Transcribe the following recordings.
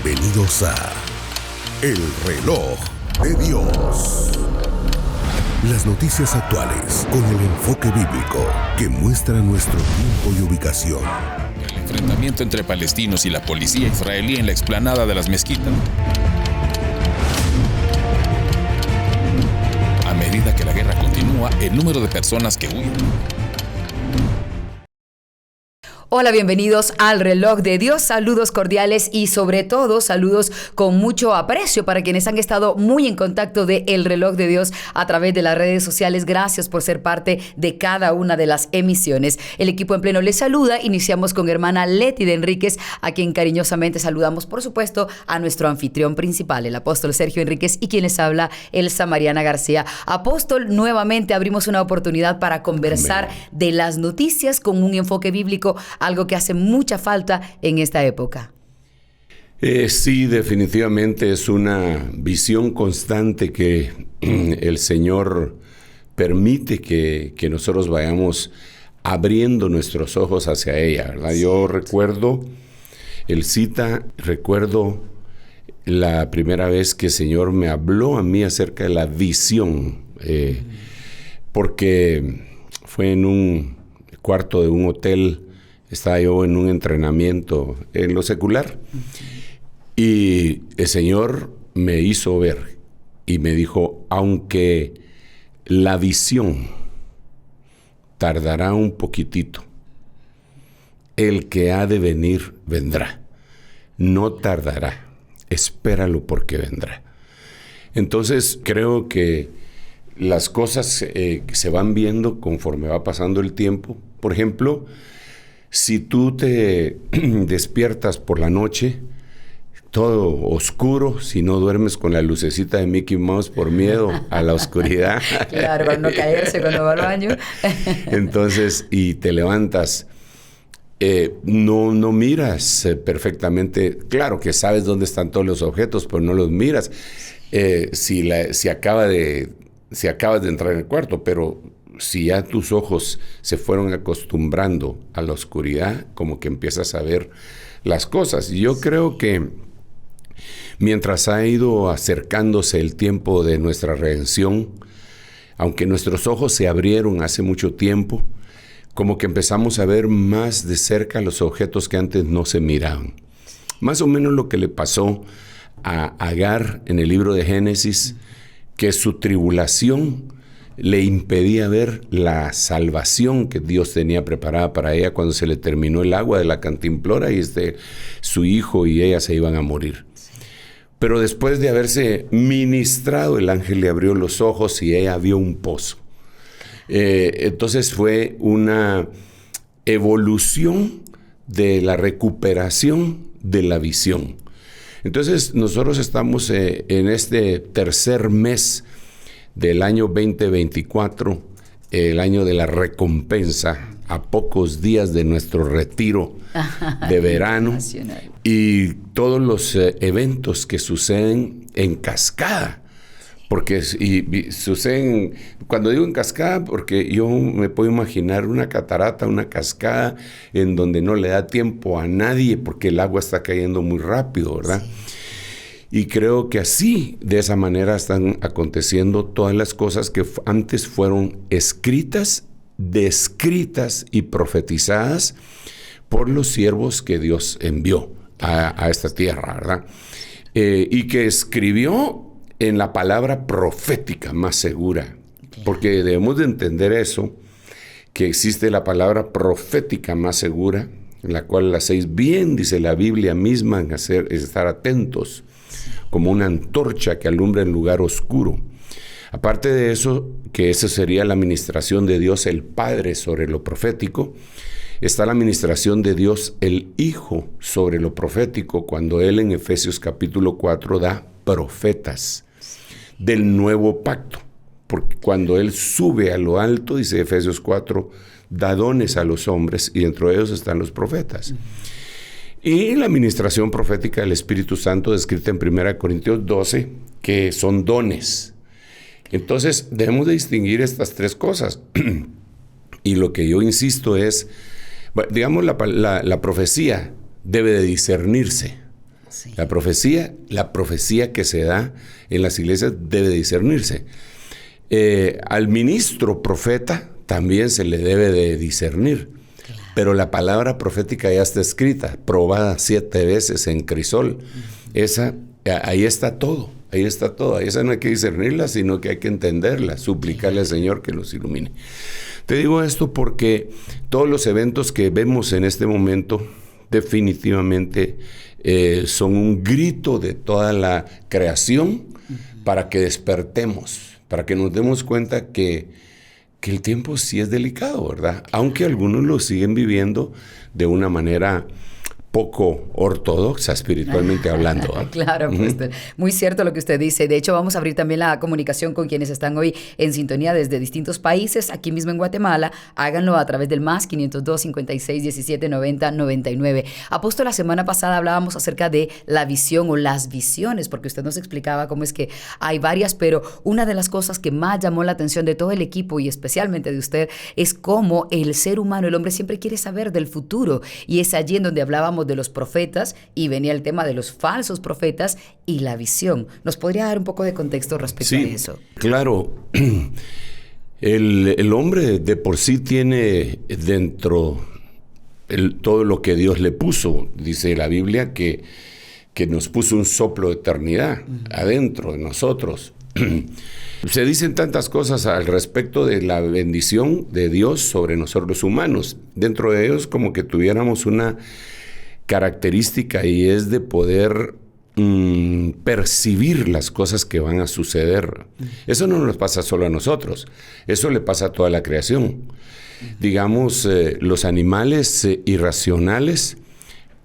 Bienvenidos a El Reloj de Dios. Las noticias actuales con el enfoque bíblico que muestra nuestro tiempo y ubicación. El enfrentamiento entre palestinos y la policía israelí en la explanada de las mezquitas. A medida que la guerra continúa, el número de personas que huyen. Hola, bienvenidos al Reloj de Dios. Saludos cordiales y sobre todo saludos con mucho aprecio para quienes han estado muy en contacto de El Reloj de Dios a través de las redes sociales. Gracias por ser parte de cada una de las emisiones. El equipo en pleno les saluda. Iniciamos con hermana Leti de Enríquez, a quien cariñosamente saludamos, por supuesto, a nuestro anfitrión principal, el apóstol Sergio Enríquez, y quien les habla, Elsa Mariana García. Apóstol, nuevamente abrimos una oportunidad para conversar de las noticias con un enfoque bíblico, algo que hace mucha falta en esta época. Sí, definitivamente es una visión constante que el Señor permite que nosotros vayamos abriendo nuestros ojos hacia ella, ¿verdad? Sí. Yo recuerdo recuerdo la primera vez que el Señor me habló a mí acerca de la visión, porque fue en un cuarto de un hotel. Estaba yo en un entrenamiento en lo secular y el Señor me hizo ver y me dijo, aunque la visión tardará un poquitito, el que ha de venir vendrá, no tardará, espéralo porque vendrá. Entonces creo que las cosas se van viendo conforme va pasando el tiempo. Por ejemplo, si tú te despiertas por la noche, todo oscuro, si no duermes con la lucecita de Mickey Mouse por miedo a la oscuridad. Claro, para no caerse cuando va al baño. Entonces, y te levantas, no miras perfectamente. Claro que sabes dónde están todos los objetos, pero no los miras. Si acabas de entrar en el cuarto, pero si ya tus ojos se fueron acostumbrando a la oscuridad, como que empiezas a ver las cosas. Y yo creo que mientras ha ido acercándose el tiempo de nuestra redención, aunque nuestros ojos se abrieron hace mucho tiempo, como que empezamos a ver más de cerca los objetos que antes no se miraban. Más o menos lo que le pasó a Agar en el libro de Génesis, que su tribulación le impedía ver la salvación que Dios tenía preparada para ella cuando se le terminó el agua de la cantimplora y su hijo y ella se iban a morir. Pero después de haberse ministrado, el ángel le abrió los ojos y ella vio un pozo. Entonces fue una evolución de la recuperación de la visión. Entonces nosotros estamos en este tercer mes del año 2024, el año de la recompensa, a pocos días de nuestro retiro de verano y todos los eventos que suceden en cascada, porque suceden, cuando digo en cascada, porque yo me puedo imaginar una catarata, una cascada en donde no le da tiempo a nadie porque el agua está cayendo muy rápido, ¿verdad? Sí. Y creo que así, de esa manera, están aconteciendo todas las cosas que antes fueron escritas, descritas y profetizadas por los siervos que Dios envió a esta tierra, ¿verdad? Y que escribió en la palabra profética más segura, porque debemos de entender eso, que existe la palabra profética más segura, en la cual la hacéis bien, dice la Biblia misma, en estar atentos, como una antorcha que alumbra en lugar oscuro. Aparte de eso, que esa sería la administración de Dios el Padre sobre lo profético, está la administración de Dios el Hijo sobre lo profético, cuando Él en Efesios capítulo 4 da profetas del nuevo pacto. Porque cuando Él sube a lo alto, dice Efesios 4, da dones a los hombres y dentro de ellos están los profetas. Y la administración profética del Espíritu Santo descrita en 1 Corintios 12, que son dones. Entonces debemos de distinguir estas tres cosas. Y lo que yo insisto es, digamos, la profecía debe de discernirse. Sí. La profecía que se da en las iglesias debe discernirse. Al ministro profeta también se le debe de discernir. Claro. Pero la palabra profética ya está escrita, probada 7 veces en crisol. Ahí está todo. Esa no hay que discernirla, sino que hay que entenderla, suplicarle al Señor que los ilumine. Te digo esto porque todos los eventos que vemos en este momento definitivamente son un grito de toda la creación para que despertemos, para que nos demos cuenta que el tiempo sí es delicado, ¿verdad? Aunque algunos lo siguen viviendo de una manera poco ortodoxa espiritualmente hablando. Claro, pues, muy cierto lo que usted dice. De hecho, vamos a abrir también la comunicación con quienes están hoy en sintonía desde distintos países, aquí mismo en Guatemala. Háganlo a través del más 502 56 17 90 99. Apóstol, la semana pasada hablábamos acerca de la visión o las visiones, porque usted nos explicaba cómo es que hay varias, pero una de las cosas que más llamó la atención de todo el equipo y especialmente de usted es cómo el ser humano, el hombre, siempre quiere saber del futuro, y es allí en donde hablábamos de los profetas y venía el tema de los falsos profetas y la visión. ¿Nos podría dar un poco de contexto respecto a eso? Claro. El hombre de por sí tiene dentro todo lo que Dios le puso. Dice la Biblia que nos puso un soplo de eternidad adentro de nosotros. Se dicen tantas cosas al respecto de la bendición de Dios sobre nosotros los humanos. Dentro de ellos como que tuviéramos una característica, y es de poder percibir las cosas que van a suceder. Eso no nos pasa solo a nosotros, eso le pasa a toda la creación. Digamos, los animales irracionales,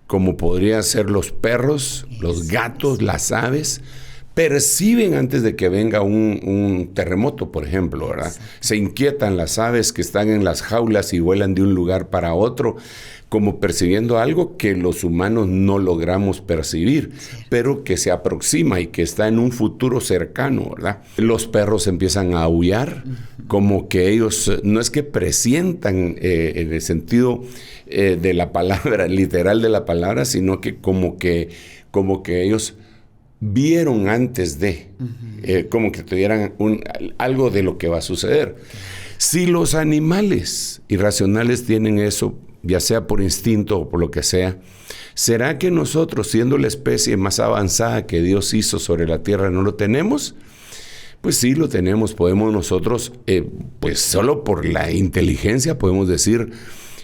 como podrían ser los perros, los gatos, las aves, perciben antes de que venga un terremoto, por ejemplo, ¿verdad? Se inquietan las aves que están en las jaulas y vuelan de un lugar para otro, como percibiendo algo que los humanos no logramos percibir, pero que se aproxima y que está en un futuro cercano, ¿verdad? Los perros empiezan a aullar, como que ellos, no es que presientan en el sentido de la palabra, literal de la palabra, sino que como que ellos vieron antes de, como que tuvieran algo de lo que va a suceder. Si los animales irracionales tienen eso, ya sea por instinto o por lo que sea, ¿será que nosotros, siendo la especie más avanzada que Dios hizo sobre la tierra, no lo tenemos? Pues sí, lo tenemos. Podemos nosotros, pues solo por la inteligencia podemos decir,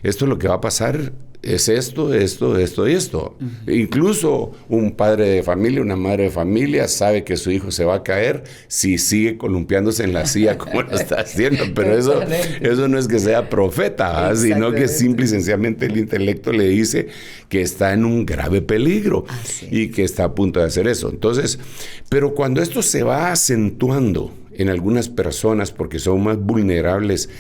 esto es lo que va a pasar, es esto y esto. Incluso un padre de familia, una madre de familia sabe que su hijo se va a caer si sigue columpiándose en la silla como lo está haciendo, pero eso no es que sea profeta, sino que simple y sencillamente el intelecto le dice que está en un grave peligro y que está a punto de hacer eso. Entonces, pero cuando esto se va acentuando en algunas personas porque son más vulnerables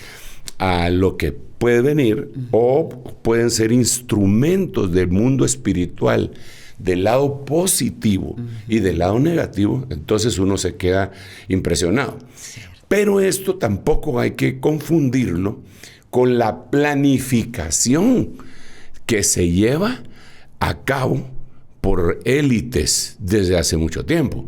a lo que puede venir, o pueden ser instrumentos del mundo espiritual, del lado positivo y del lado negativo, entonces uno se queda impresionado. Pero esto tampoco hay que confundirlo con la planificación que se lleva a cabo por élites desde hace mucho tiempo.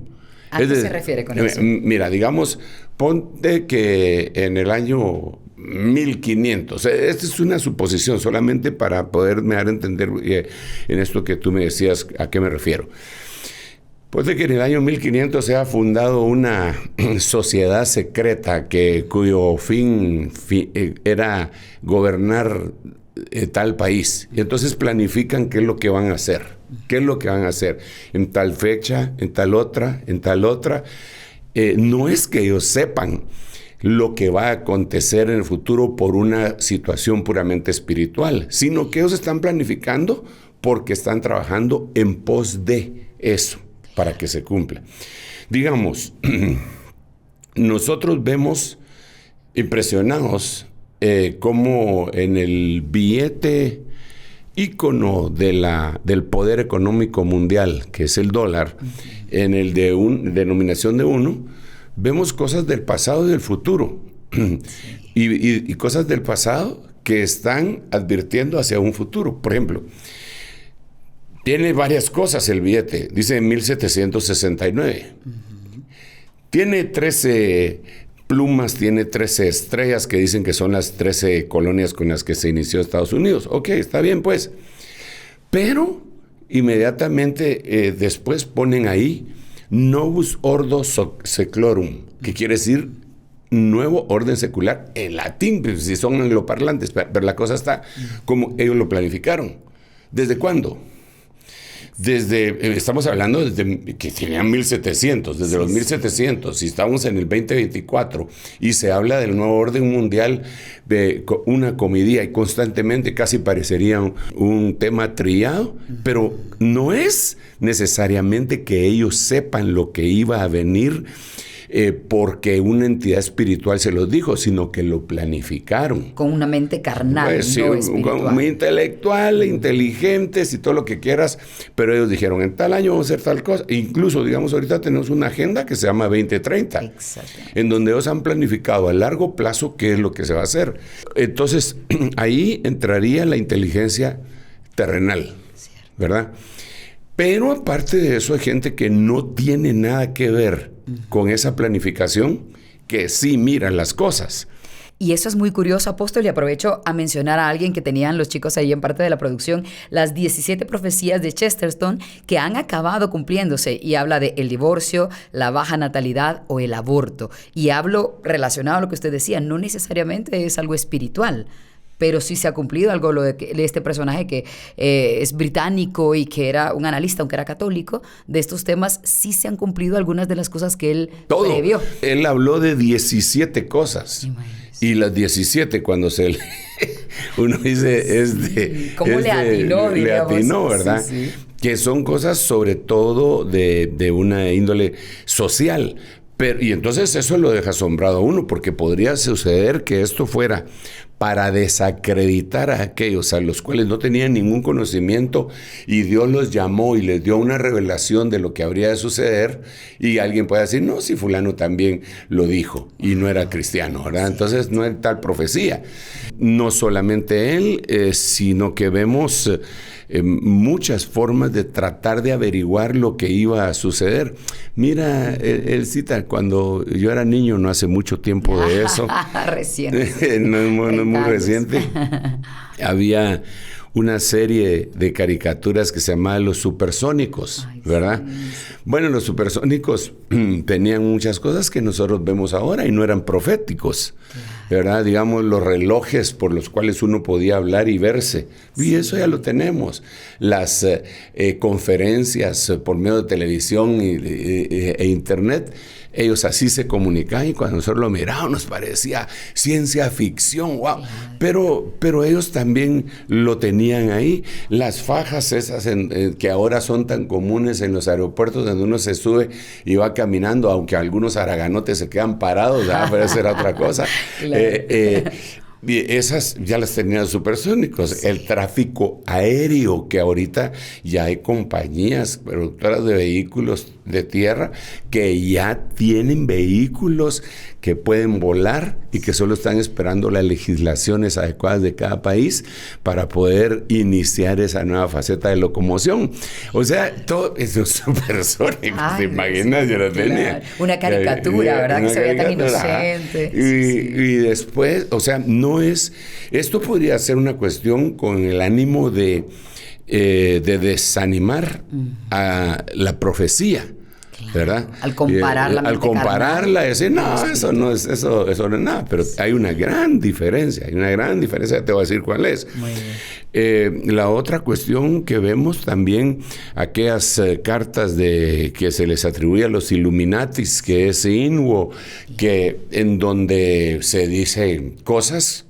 ¿A qué se refiere con eso? Mira, digamos, ponte que en el año 1500. Esta es una suposición solamente para poderme dar a entender en esto que tú me decías a qué me refiero. Pues de que en el año 1500 se ha fundado una sociedad secreta cuyo fin era gobernar tal país. Y entonces planifican qué es lo que van a hacer. ¿Qué es lo que van a hacer? En tal fecha, en tal otra. No es que ellos sepan lo que va a acontecer en el futuro por una situación puramente espiritual, sino que ellos están planificando porque están trabajando en pos de eso, para que se cumpla. Digamos, nosotros vemos impresionados cómo en el billete ícono del poder económico mundial, que es el dólar, en el de denominación de 1, vemos cosas del pasado y del futuro, y cosas del pasado que están advirtiendo hacia un futuro. Por ejemplo, Tiene varias cosas el billete. Dice 1769. Tiene 13 plumas, tiene 13 estrellas que dicen que son las 13 colonias con las que se inició Estados Unidos. Ok, está bien pues. Pero inmediatamente después ponen ahí Novus Ordo Seclorum, que quiere decir nuevo orden secular en latín, pues, si son angloparlantes, pero la cosa está como ellos lo planificaron. ¿Desde cuándo? Estamos hablando desde que tenían 1700, desde los 1700, y estamos en el 2024, y se habla del nuevo orden mundial, de una comedia, y constantemente casi parecería un tema trillado, pero no es necesariamente que ellos sepan lo que iba a venir, porque una entidad espiritual se los dijo, sino que lo planificaron. Con una mente carnal, pues, sí, no espiritual. Muy intelectual, inteligentes y todo lo que quieras, pero ellos dijeron, en tal año vamos a hacer tal cosa. Incluso, digamos, ahorita tenemos una agenda que se llama 2030, en donde ellos han planificado a largo plazo qué es lo que se va a hacer. Entonces, ahí entraría la inteligencia terrenal, ¿verdad? Pero aparte de eso, hay gente que no tiene nada que ver con esa planificación, que sí miran las cosas. Y eso es muy curioso, apóstol, y aprovecho a mencionar a alguien que tenían los chicos ahí en parte de la producción, las 17 profecías de Chesterton que han acabado cumpliéndose, y habla de el divorcio, la baja natalidad o el aborto. Y hablo relacionado a lo que usted decía, no necesariamente es algo espiritual, pero sí se ha cumplido algo de este personaje que es británico y que era un analista, aunque era católico, de estos temas. Sí se han cumplido algunas de las cosas que él previó. Él habló de 17 cosas. Y las 17, cuando uno dice, ¿cómo le atinó? Le atinó, ¿verdad? Sí. Que son cosas sobre todo de una índole social. Y entonces eso lo deja asombrado a uno, porque podría suceder que esto fuera para desacreditar a aquellos a los cuales no tenían ningún conocimiento, y Dios los llamó y les dio una revelación de lo que habría de suceder, y alguien puede decir, no, si fulano también lo dijo y no era cristiano, ¿verdad? Entonces no es tal profecía. No solamente él, sino que vemos muchas formas de tratar de averiguar lo que iba a suceder. Mira, él cita, cuando yo era niño, no hace mucho tiempo de eso. Reciente. No es muy reciente. Había una serie de caricaturas que se llamaba Los Supersónicos, ¿verdad? Sí. Bueno, los Supersónicos tenían muchas cosas que nosotros vemos ahora y no eran proféticos, ¿verdad? Digamos, los relojes por los cuales uno podía hablar y verse, y eso ya lo tenemos. Las conferencias por medio de televisión e internet, ellos así se comunicaban, y cuando nosotros lo mirábamos nos parecía ciencia ficción, wow. Pero ellos también lo tenían ahí. Las fajas esas que ahora son tan comunes en los aeropuertos, donde uno se sube y va caminando, aunque algunos haraganotes se quedan parados, ¿verdad? Pero eso era otra cosa. Claro. Y esas ya las tenían los supersónicos. Sí. El tráfico aéreo, que ahorita ya hay compañías productoras de vehículos de tierra que ya tienen vehículos que pueden volar y que solo están esperando las legislaciones adecuadas de cada país para poder iniciar esa nueva faceta de locomoción. O sea, todo es supersónico. ¿Te imaginas? Yo lo tenía. Una caricatura, ¿verdad? Que se veía tan inocente. Y después, o sea, no es... Esto podría ser una cuestión con el ánimo de desanimar a la profecía, ¿verdad? Al compararla. Al compararla, decir, no, eso no es nada. Pero hay una gran diferencia, te voy a decir cuál es. Muy bien. La otra cuestión que vemos también, aquellas cartas que se les atribuye a los Illuminatis, que es Inwo, que en donde se dicen cosas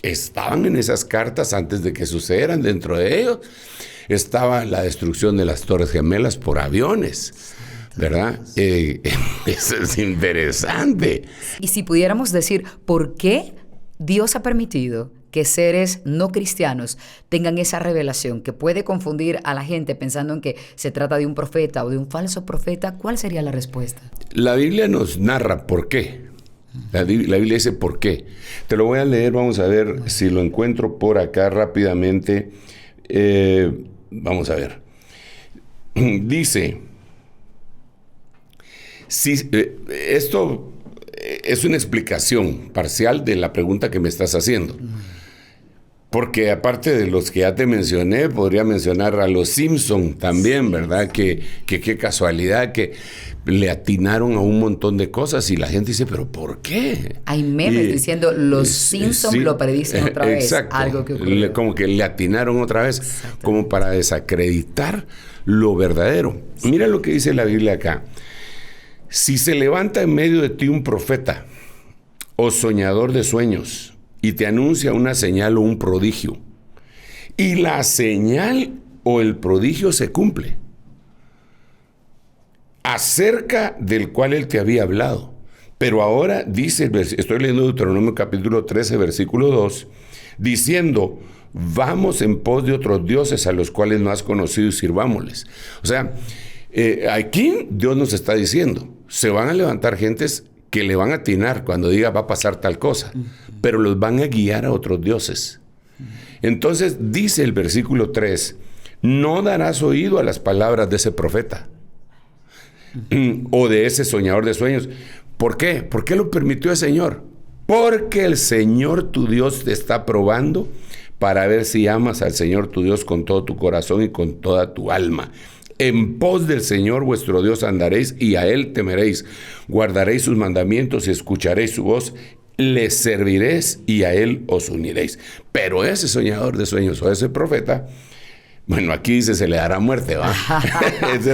que estaban en esas cartas antes de que sucedieran. Dentro de ellos estaba la destrucción de las Torres Gemelas por aviones, ¿verdad? Eso es interesante. Y si pudiéramos decir, ¿por qué Dios ha permitido que seres no cristianos tengan esa revelación que puede confundir a la gente pensando en que se trata de un profeta o de un falso profeta? ¿Cuál sería la respuesta? La Biblia nos narra por qué. La Biblia dice por qué. Te lo voy a leer, vamos a ver si lo encuentro por acá rápidamente. Vamos a ver. dice, si, esto es una explicación parcial de la pregunta que me estás haciendo. Porque aparte de los que ya te mencioné, podría mencionar a los Simpson también, ¿verdad? Que qué casualidad que le atinaron a un montón de cosas y la gente dice, ¿pero por qué? Hay memes diciendo, los Simpson sí, lo predicen otra vez. Exacto. Algo que ocurrió. Como que le atinaron otra vez, como para desacreditar lo verdadero. Mira lo que dice la Biblia acá. Si se levanta en medio de ti un profeta o soñador de sueños y te anuncia una señal o un prodigio, y la señal o el prodigio se cumple, acerca del cual él te había hablado. Pero ahora dice, estoy leyendo Deuteronomio capítulo 13, versículo 2, diciendo, vamos en pos de otros dioses a los cuales no has conocido y sirvámosles. O sea, aquí Dios nos está diciendo, se van a levantar gentes que le van a atinar cuando diga va a pasar tal cosa, pero los van a guiar a otros dioses. Entonces dice el versículo 3, no darás oído a las palabras de ese profeta o de ese soñador de sueños. ¿Por qué? ¿Por qué lo permitió el Señor? Porque el Señor tu Dios te está probando para ver si amas al Señor tu Dios con todo tu corazón y con toda tu alma. En pos del Señor vuestro Dios andaréis y a Él temeréis. Guardaréis sus mandamientos y escucharéis su voz. Le serviréis y a Él os uniréis. Pero ese soñador de sueños o ese profeta, bueno, aquí dice se le dará muerte, ¿va? Ese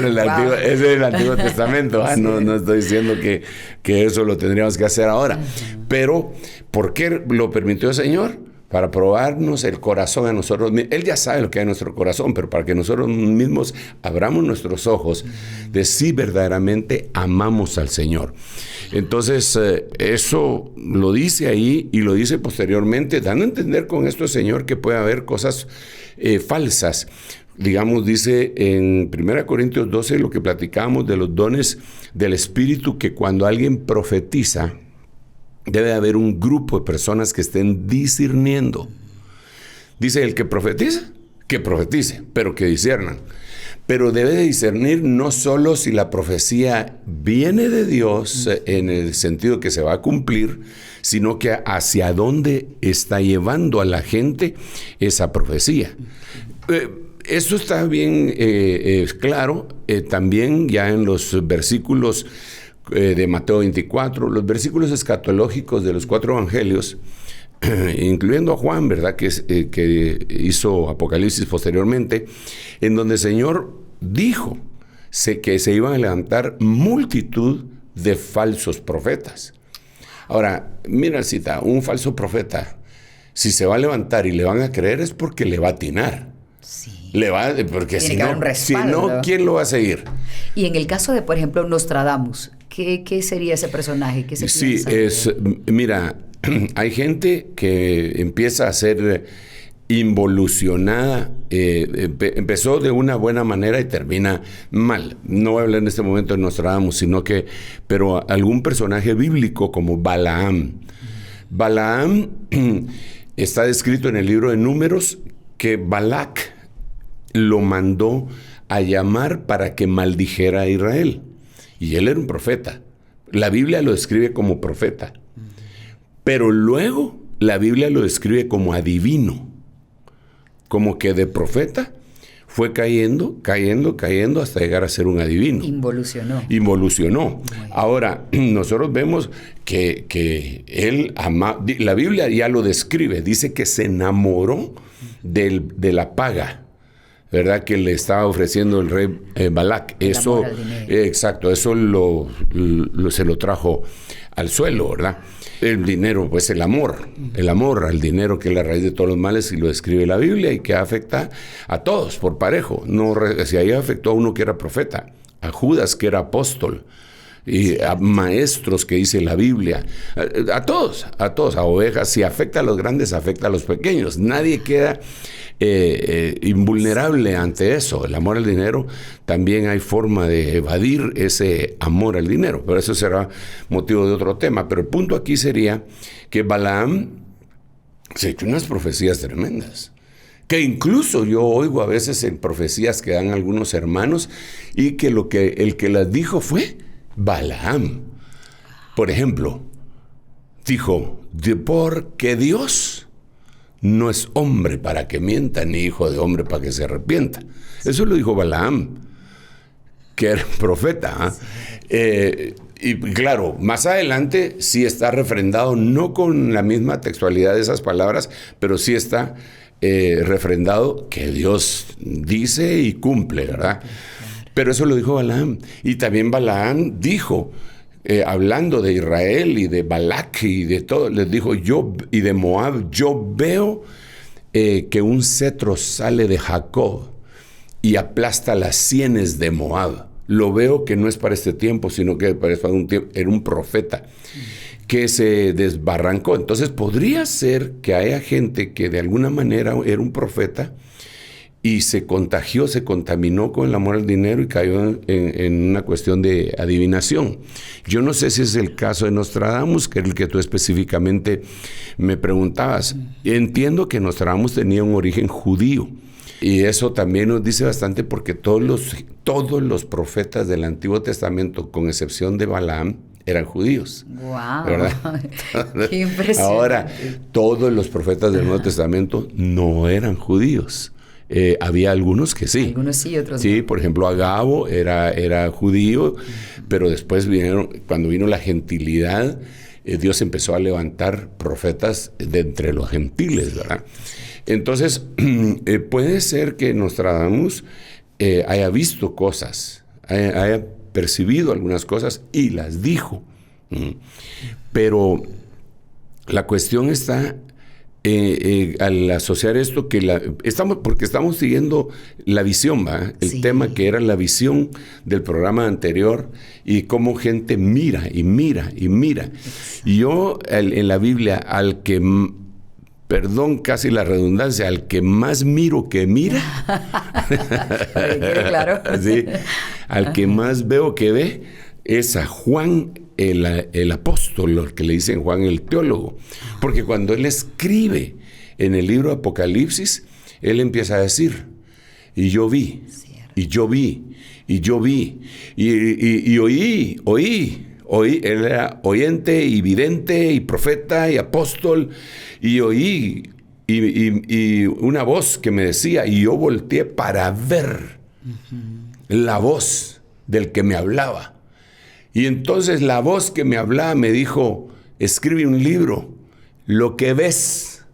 es el Antiguo Testamento, ¿va? No estoy diciendo que eso lo tendríamos que hacer ahora. Pero, ¿por qué lo permitió el Señor? Para probarnos el corazón a nosotros mismos. Él ya sabe lo que hay en nuestro corazón, pero para que nosotros mismos abramos nuestros ojos de si verdaderamente amamos al Señor. Entonces, eso lo dice ahí y lo dice posteriormente, dando a entender con esto el Señor que puede haber cosas falsas. Digamos, dice en 1 Corintios 12, lo que platicábamos de los dones del Espíritu, que cuando alguien profetiza, debe haber un grupo de personas que estén discerniendo. Dice el que profetiza, que profetice, pero que disciernan. Pero debe de discernir no solo si la profecía viene de Dios, en el sentido que se va a cumplir, sino que hacia dónde está llevando a la gente esa profecía. Eso está bien claro también ya en los versículos de Mateo 24, los versículos escatológicos de los 4 evangelios, incluyendo a Juan, ¿verdad? Que hizo Apocalipsis posteriormente, en donde el Señor dijo que se iban a levantar multitud de falsos profetas. Ahora, mira, cita, un falso profeta, si se va a levantar y le van a creer es porque le va a atinar. Sí. Porque si no, ¿quién lo va a seguir? Y en el caso de, por ejemplo, Nostradamus, ¿qué sería ese personaje? ¿Qué se piensa? Mira, hay gente que empieza a ser involucionada, empezó de una buena manera y termina mal. No voy a hablar en este momento de Nostradamus, pero algún personaje bíblico como Balaam. Balaam está descrito en el libro de Números que Balac lo mandó a llamar para que maldijera a Israel. Y él era un profeta. La Biblia lo describe como profeta. Pero luego la Biblia lo describe como adivino. Como que de profeta fue cayendo hasta llegar a ser un adivino. Involucionó. Ahora, nosotros vemos que él la Biblia ya lo describe. Dice que se enamoró de la paga, ¿verdad? Que le estaba ofreciendo el rey Balac. Eso, exacto, eso se lo trajo al suelo, ¿verdad? El dinero, pues el amor al dinero, que es la raíz de todos los males, y lo describe la Biblia, y que afecta a todos por parejo. Si ahí afectó a uno que era profeta, a Judas que era apóstol, y a maestros que dice la Biblia, a todos, a ovejas. Si afecta a los grandes, afecta a los pequeños. Nadie queda invulnerable ante eso. El amor al dinero, también hay forma de evadir ese amor al dinero, pero eso será motivo de otro tema. Pero el punto aquí sería que Balaam se echó unas profecías tremendas, que incluso yo oigo a veces en profecías que dan algunos hermanos, y que el que las dijo fue Balaam. Por ejemplo, dijo, porque Dios no es hombre para que mienta, ni hijo de hombre para que se arrepienta. Eso lo dijo Balaam, que era profeta. Y claro, más adelante sí está refrendado, no con la misma textualidad de esas palabras, pero sí está refrendado que Dios dice y cumple, ¿verdad? Pero eso lo dijo Balaam. Y también Balaam dijo, hablando de Israel y de Balac y de todo, les dijo, y de Moab, yo veo que un cetro sale de Jacob y aplasta las sienes de Moab. Lo veo que no es para este tiempo, sino que para un tiempo, era un profeta que se desbarrancó. Entonces podría ser que haya gente que de alguna manera era un profeta y se contagió, se contaminó con el amor al dinero y cayó en una cuestión de adivinación. Yo no sé si es el caso de Nostradamus, que es el que tú específicamente me preguntabas. Entiendo que Nostradamus tenía un origen judío, y eso también nos dice bastante, porque todos los profetas del Antiguo Testamento, con excepción de Balaam, eran judíos. ¡Wow! ¿Verdad? ¡Qué impresionante! Ahora, todos los profetas del Nuevo Testamento no eran judíos. Había algunos que sí. Algunos sí, otros no. Sí, por ejemplo, Agabo era judío, pero después cuando vino la gentilidad, Dios empezó a levantar profetas de entre los gentiles, ¿verdad? Entonces, puede ser que Nostradamus haya visto cosas, haya percibido algunas cosas y las dijo. Pero la cuestión está al asociar esto porque estamos siguiendo la visión, ¿va? El tema que era la visión del programa anterior, y cómo gente mira y mira y mira. Y yo en la Biblia, perdón, casi la redundancia, al que más miro que mira, claro. Sí, al que más veo que ve, es a Juan el apóstol, lo que le dicen Juan el teólogo. Porque cuando él escribe en el libro de Apocalipsis, él empieza a decir, y yo vi, y yo vi, y yo vi, y oí. Él era oyente y vidente y profeta y apóstol, y oí y una voz que me decía, y yo volteé para ver la voz del que me hablaba. Y entonces la voz que me hablaba me dijo, escribe un libro, lo que ves,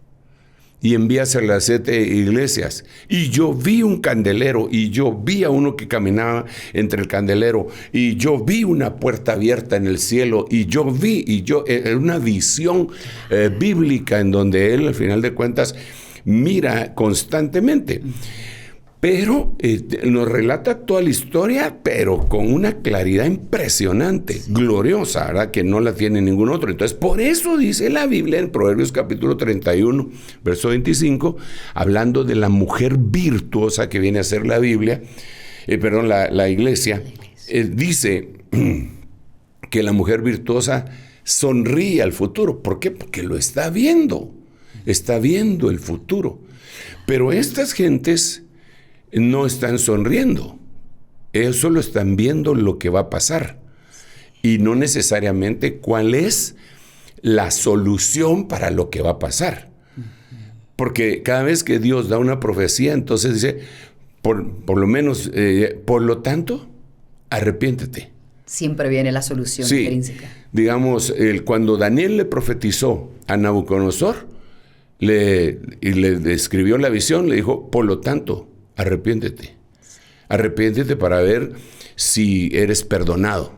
y envíaselo a las 7 iglesias. Y yo vi un candelero, y yo vi a uno que caminaba entre el candelero, y yo vi una puerta abierta en el cielo, era una visión bíblica en donde él, al final de cuentas, mira constantemente. Pero nos relata toda la historia, pero con una claridad impresionante, gloriosa, ¿verdad? Que no la tiene ningún otro. Entonces, por eso dice la Biblia en Proverbios capítulo 31, verso 25, hablando de la mujer virtuosa que viene a ser la Biblia, la iglesia, dice que la mujer virtuosa sonríe al futuro. ¿Por qué? Porque lo está viendo el futuro. Pero estas gentes no están sonriendo, ellos solo están viendo lo que va a pasar y no necesariamente cuál es la solución para lo que va a pasar. Porque cada vez que Dios da una profecía, entonces dice, por lo menos, por lo tanto, arrepiéntete. Siempre viene la solución intrínseca. Digamos, cuando Daniel le profetizó a Nabucodonosor, le escribió la visión, le dijo, por lo tanto, arrepiéntete. Arrepiéntete para ver si eres perdonado.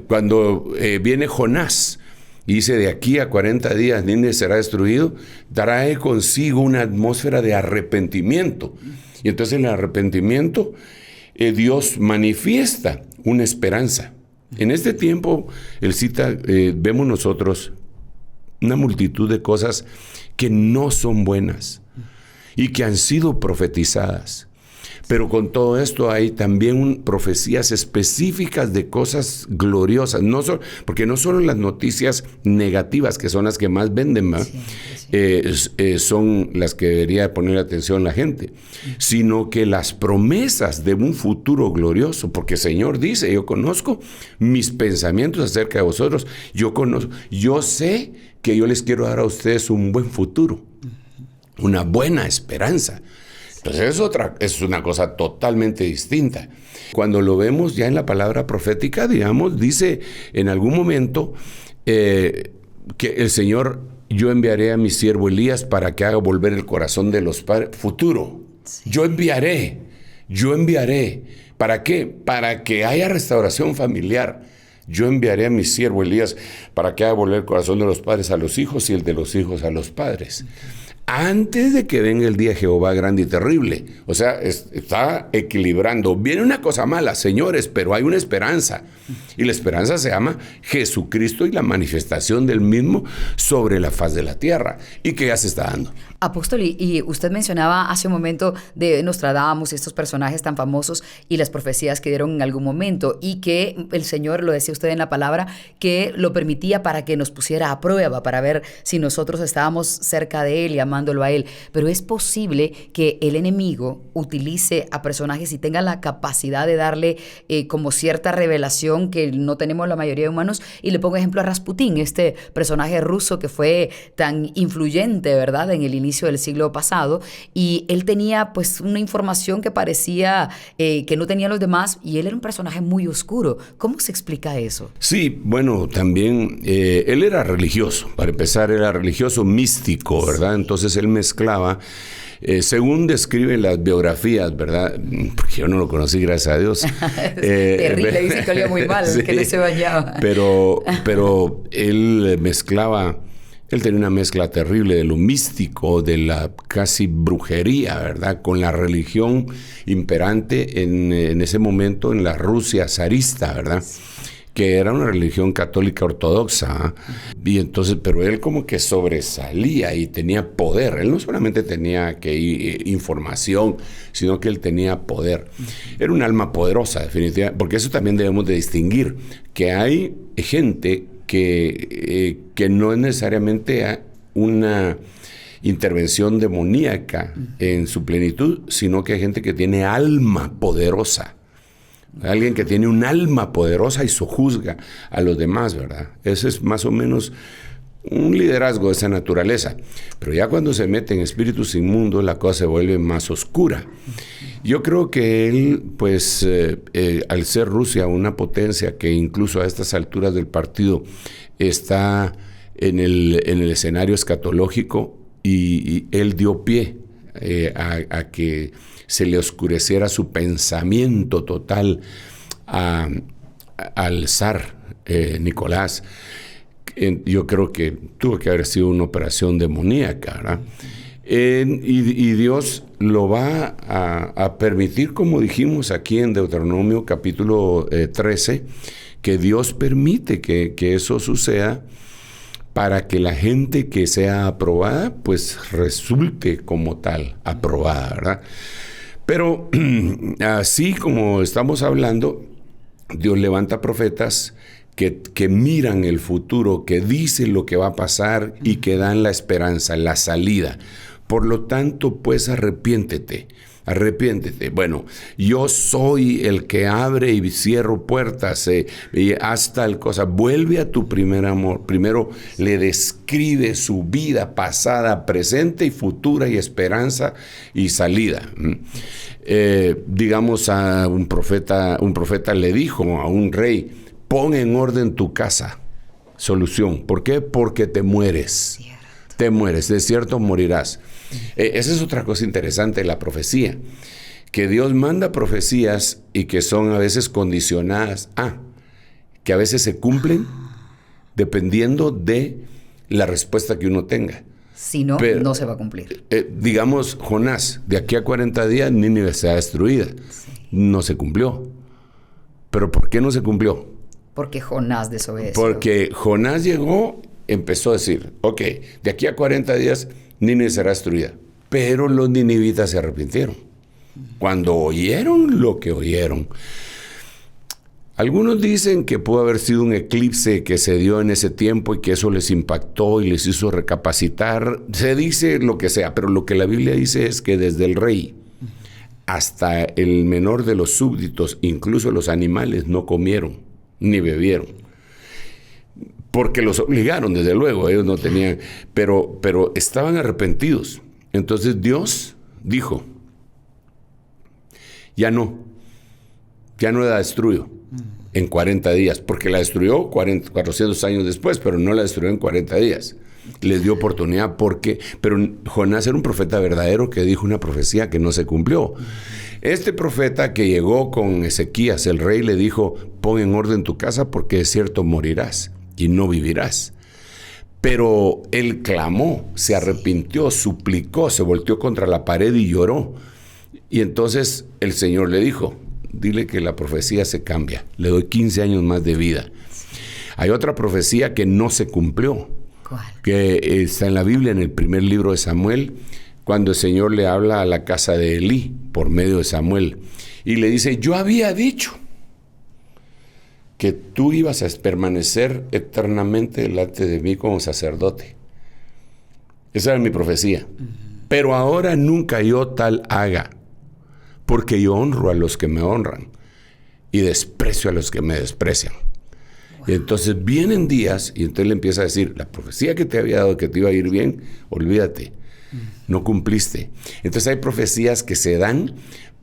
Cuando viene Jonás y dice, de aquí a 40 días Nínive será destruido, trae consigo una atmósfera de arrepentimiento. Y entonces en el arrepentimiento Dios manifiesta una esperanza. En este tiempo, vemos nosotros una multitud de cosas que no son buenas y que han sido profetizadas. Pero con todo esto hay también profecías específicas de cosas gloriosas, porque no solo las noticias negativas, que son las que más venden, son las que debería poner atención la gente, sino que las promesas de un futuro glorioso, porque el Señor dice, yo conozco mis pensamientos acerca de vosotros, yo sé que yo les quiero dar a ustedes un buen futuro, una buena esperanza. Entonces es una cosa totalmente distinta. Cuando lo vemos ya en la palabra profética, digamos, dice en algún momento que el Señor, yo enviaré a mi siervo Elías para que haga volver el corazón de los padres. Futuro. Sí. Yo enviaré. ¿Para qué? Para que haya restauración familiar. Yo enviaré a mi siervo Elías para que haga volver el corazón de los padres a los hijos y el de los hijos a los padres. Antes de que venga el día de Jehová grande y terrible. O sea, está equilibrando. Viene una cosa mala, señores, pero hay una esperanza. Y la esperanza se llama Jesucristo y la manifestación del mismo sobre la faz de la tierra. Y que ya se está dando. Apóstol, y usted mencionaba hace un momento de Nostradamus, estos personajes tan famosos y las profecías que dieron en algún momento, y que el Señor, lo decía usted en la palabra, que lo permitía para que nos pusiera a prueba, para ver si nosotros estábamos cerca de Él y amándolo a Él. Pero es posible que el enemigo utilice a personajes y tenga la capacidad de darle como cierta revelación que no tenemos la mayoría de humanos. Y le pongo ejemplo a Rasputín, este personaje ruso que fue tan influyente, ¿verdad?, en el inicio del siglo pasado, y él tenía pues una información que parecía que no tenían los demás, y él era un personaje muy oscuro. ¿Cómo se explica eso? Sí, bueno, también él era religioso. Para empezar, era religioso místico, ¿verdad? Entonces él mezclaba, según describen las biografías, ¿verdad? Porque yo no lo conocí, gracias a Dios. Terrible, dicen que olía muy mal, sí, que no se bañaba. Pero él mezclaba. Él tenía una mezcla terrible de lo místico, de la casi brujería, ¿verdad?, con la religión imperante en ese momento en la Rusia zarista, ¿verdad?, que era una religión católica ortodoxa. Y entonces, pero él como que sobresalía y tenía poder. Él no solamente tenía información, sino que él tenía poder. Era un alma poderosa, definitivamente, porque eso también debemos de distinguir, que hay gente que no es necesariamente una intervención demoníaca en su plenitud, sino que hay gente que tiene alma poderosa. Alguien que tiene un alma poderosa y sojuzga a los demás, ¿verdad? Ese es más o menos un liderazgo de esa naturaleza. Pero ya cuando se mete en espíritus inmundos, la cosa se vuelve más oscura. Yo creo que él, pues, al ser Rusia una potencia que incluso a estas alturas del partido está en el escenario escatológico, y él dio pie a que se le oscureciera su pensamiento total al zar Nicolás. Yo creo que tuvo que haber sido una operación demoníaca, ¿verdad? Y Dios lo va a permitir, como dijimos aquí en Deuteronomio capítulo 13, que Dios permite que eso suceda para que la gente que sea aprobada, pues resulte como tal aprobada, ¿verdad? Pero así como estamos hablando, Dios levanta profetas que miran el futuro, que dicen lo que va a pasar y que dan la esperanza, la salida. Por lo tanto, pues arrepiéntete. Bueno, yo soy el que abre y cierro puertas y haz tal cosa. Vuelve a tu primer amor. Primero le describe su vida pasada, presente y futura, y esperanza y salida. Digamos, a un profeta le dijo a un rey: pon en orden tu casa. Solución. ¿Por qué? Porque te mueres. Cierto. Te mueres, de cierto morirás. Esa es otra cosa interesante de la profecía, que Dios manda profecías y que son a veces condicionadas que a veces se cumplen dependiendo de la respuesta que uno tenga. Si no, no se va a cumplir. Digamos, Jonás, de aquí a 40 días Nínive será destruida. Sí. No se cumplió. ¿Pero por qué no se cumplió? Porque Jonás desobedeció. Porque Jonás llegó, empezó a decir, ok, de aquí a 40 días Nínive será destruida. Pero los ninivitas se arrepintieron. Cuando oyeron lo que oyeron, Algunos dicen que pudo haber sido un eclipse que se dio en ese tiempo y que eso les impactó y les hizo recapacitar. Se dice lo que sea, pero lo que la Biblia dice es que desde el rey hasta el menor de los súbditos, incluso los animales, no comieron ni bebieron. Porque los obligaron, desde luego, ellos no tenían, pero estaban arrepentidos. Entonces Dios dijo, ya no la destruyó en 40 días, porque la destruyó 400 años después, pero no la destruyó en 40 días. Les dio oportunidad pero Jonás era un profeta verdadero que dijo una profecía que no se cumplió. Este profeta que llegó con Ezequías, el rey, le dijo, pon en orden tu casa porque de cierto morirás y no vivirás. Pero él clamó, se arrepintió, suplicó, se volteó contra la pared y lloró. Y entonces el Señor le dijo, dile que la profecía se cambia, le doy 15 años más de vida. Hay otra profecía que no se cumplió. ¿Cuál? Que está en la Biblia, en el primer libro de Samuel, cuando el Señor le habla a la casa de Elí por medio de Samuel y le dice, yo había dicho que tú ibas a permanecer eternamente delante de mí como sacerdote. Esa era mi profecía. Pero ahora nunca yo tal haga, porque yo honro a los que me honran y desprecio a los que me desprecian. Y entonces vienen días y entonces le empieza a decir, la profecía que te había dado que te iba a ir bien, olvídate, no cumpliste. Entonces hay profecías que se dan,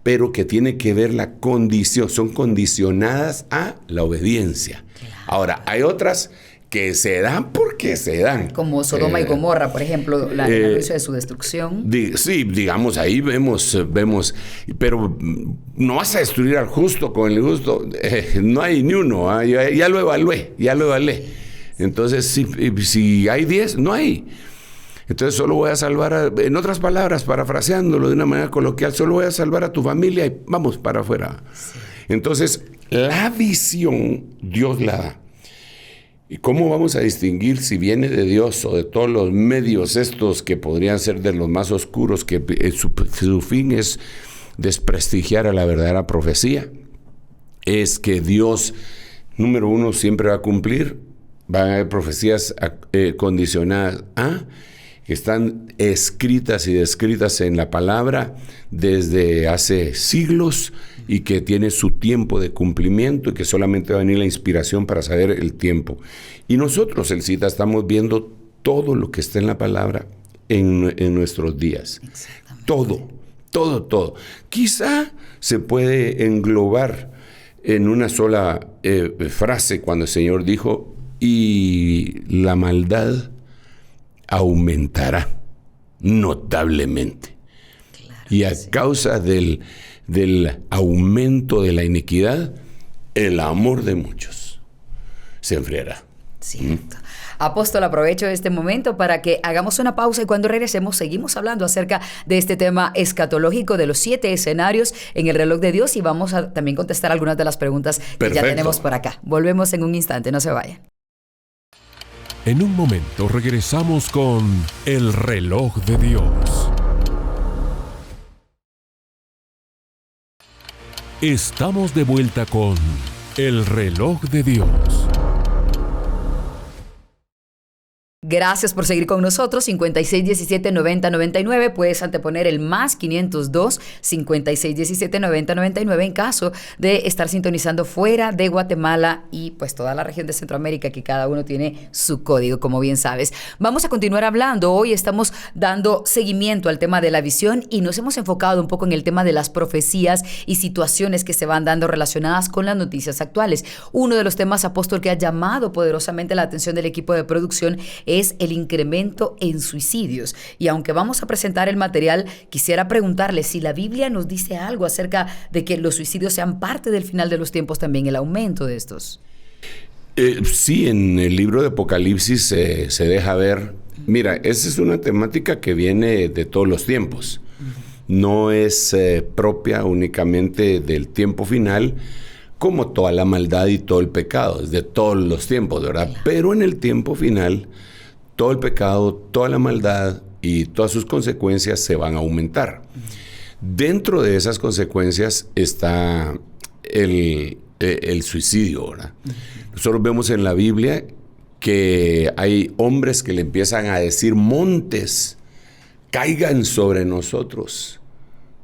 pero que tiene que ver la condición, son condicionadas a la obediencia. Claro. Ahora, hay otras que se dan porque se dan. Como Sodoma y Gomorra, por ejemplo, el anuncio de su destrucción. Sí, digamos, ahí vemos, pero no vas a destruir al justo con el injusto. No hay ni uno, ya lo evalué. Entonces, si hay 10, no hay. Entonces solo voy a salvar, en otras palabras, parafraseándolo de una manera coloquial, solo voy a salvar a tu familia y vamos para afuera. Sí. Entonces, la visión Dios la da. ¿Y cómo vamos a distinguir si viene de Dios o de todos los medios estos que podrían ser de los más oscuros, que su fin es desprestigiar a la verdadera profecía? Es que Dios, número uno, siempre va a cumplir. Van a haber profecías condicionadas a, que están escritas y descritas en la palabra desde hace siglos y que tiene su tiempo de cumplimiento y que solamente va a venir la inspiración para saber el tiempo. Y nosotros, el CITA, estamos viendo todo lo que está en la palabra en nuestros días. Todo. Quizá se puede englobar en una sola frase cuando el Señor dijo, y la maldad aumentará notablemente. Claro, y a causa del aumento de la iniquidad, el amor de muchos se enfriará. Cierto. Apóstol, aprovecho este momento para que hagamos una pausa y cuando regresemos seguimos hablando acerca de este tema escatológico de los 7 escenarios en el reloj de Dios y vamos a también contestar algunas de las preguntas que ya tenemos por acá. Volvemos en un instante, no se vayan. En un momento regresamos con el reloj de Dios. Estamos de vuelta con el reloj de Dios. Gracias por seguir con nosotros. 5617-9099. Puedes anteponer el más 502 5617-9099 en caso de estar sintonizando fuera de Guatemala y pues toda la región de Centroamérica, que cada uno tiene su código, como bien sabes. Vamos a continuar hablando. Hoy estamos dando seguimiento al tema de la visión y nos hemos enfocado un poco en el tema de las profecías y situaciones que se van dando relacionadas con las noticias actuales. Uno de los temas, apóstol, que ha llamado poderosamente la atención del equipo de producción es el incremento en suicidios. Y aunque vamos a presentar el material, quisiera preguntarle si la Biblia nos dice algo acerca de que los suicidios sean parte del final de los tiempos, también el aumento de estos. Sí, en el libro de Apocalipsis se deja ver. Mira, esa es una temática que viene de todos los tiempos. No es propia únicamente del tiempo final, como toda la maldad y todo el pecado, es de todos los tiempos, ¿verdad? Claro. Pero en el tiempo final, todo el pecado, toda la maldad y todas sus consecuencias se van a aumentar. Dentro de esas consecuencias está el suicidio, ¿verdad? Nosotros vemos en la Biblia que hay hombres que le empiezan a decir: montes, caigan sobre nosotros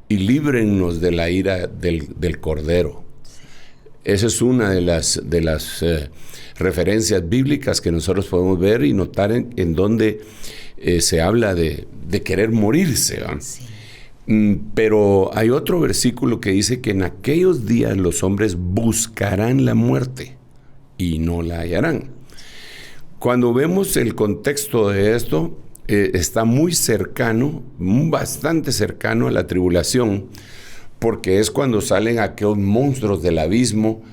y líbrennos de la ira del Cordero. Esa es una de las referencias bíblicas que nosotros podemos ver y notar en donde se habla de querer morirse, ¿verdad? Sí. Pero hay otro versículo que dice que en aquellos días los hombres buscarán la muerte y no la hallarán. Cuando vemos el contexto de esto, está muy cercano, bastante cercano a la tribulación, porque es cuando salen aquellos monstruos del abismo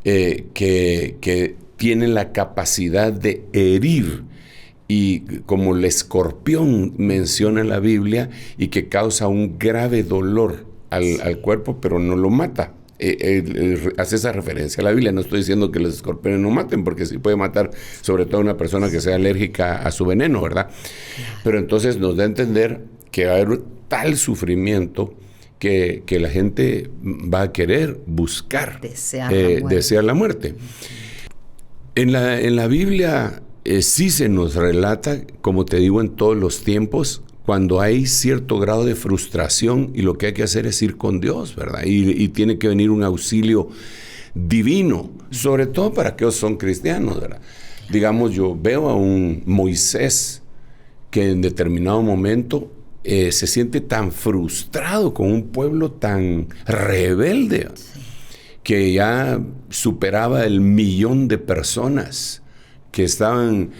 que tienen la capacidad de herir, y como el escorpión menciona la Biblia, y que causa un grave dolor al cuerpo, pero no lo mata. Hace esa referencia a la Biblia. No estoy diciendo que los escorpiones no maten, porque sí puede matar, sobre todo a una persona que sea alérgica a su veneno, ¿verdad? Pero entonces nos da a entender que va a haber tal sufrimiento que la gente va a querer buscar, desear la muerte. En la Biblia sí se nos relata, como te digo, en todos los tiempos, cuando hay cierto grado de frustración y lo que hay que hacer es ir con Dios, ¿verdad? Y tiene que venir un auxilio divino, sobre todo para aquellos que son cristianos, ¿verdad? Digamos, yo veo a un Moisés que en determinado momento se siente tan frustrado con un pueblo tan rebelde, que ya superaba el 1,000,000 de personas que estaban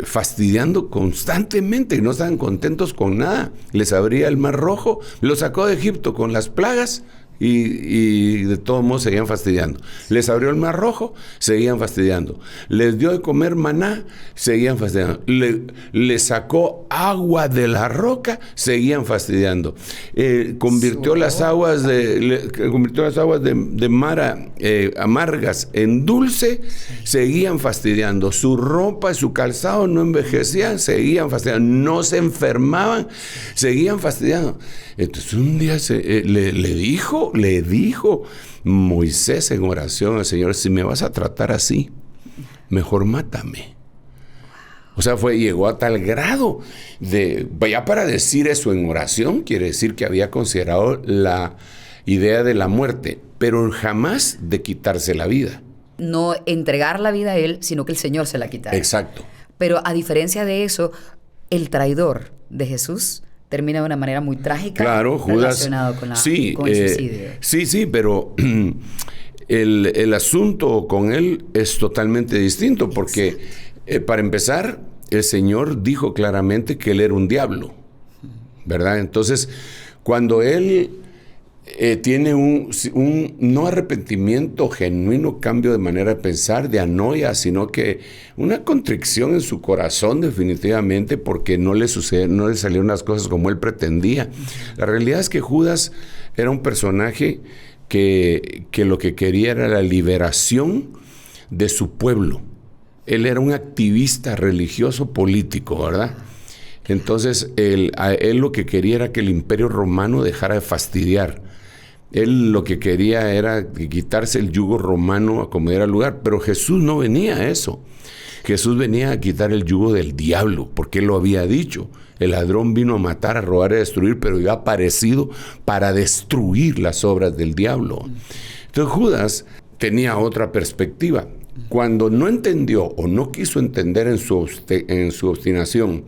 fastidiando constantemente y no estaban contentos con nada. Les abría el Mar Rojo, los sacó de Egipto con las plagas y de todos modos seguían fastidiando. Les abrió el Mar Rojo, seguían fastidiando. Les dio de comer maná, seguían fastidiando. Le sacó agua de la roca, seguían fastidiando. Convirtió las aguas de mar amargas en dulce, seguían fastidiando. Su ropa y su calzado no envejecían, seguían fastidiando. No se enfermaban, seguían fastidiando. Entonces un día le dijo Moisés en oración al Señor: si me vas a tratar así, mejor mátame. O sea, llegó a tal grado ya para decir eso en oración, quiere decir que había considerado la idea de la muerte, pero jamás de quitarse la vida. No entregar la vida a él, sino que el Señor se la quitara. Exacto. Pero a diferencia de eso, el traidor de Jesús termina de una manera muy trágica. Claro, Judas. Relacionado con el suicidio. Sí, pero el asunto con él es totalmente distinto, porque para empezar, el Señor dijo claramente que él era un diablo, ¿verdad? Entonces, cuando él tiene un no arrepentimiento genuino, cambio de manera de pensar, de anoia, sino que una contrición en su corazón definitivamente, porque no le salieron las cosas como él pretendía. La realidad es que Judas era un personaje que lo que quería era la liberación de su pueblo. Él era un activista religioso político, ¿verdad? Entonces, él lo que quería era que el Imperio Romano dejara de fastidiar. Él lo que quería era quitarse el yugo romano a como era lugar, pero Jesús no venía a eso. Jesús venía a quitar el yugo del diablo, porque él lo había dicho. El ladrón vino a matar, a robar y a destruir, pero yo he aparecido para destruir las obras del diablo. Entonces Judas tenía otra perspectiva. Cuando no entendió o no quiso entender en su obstinación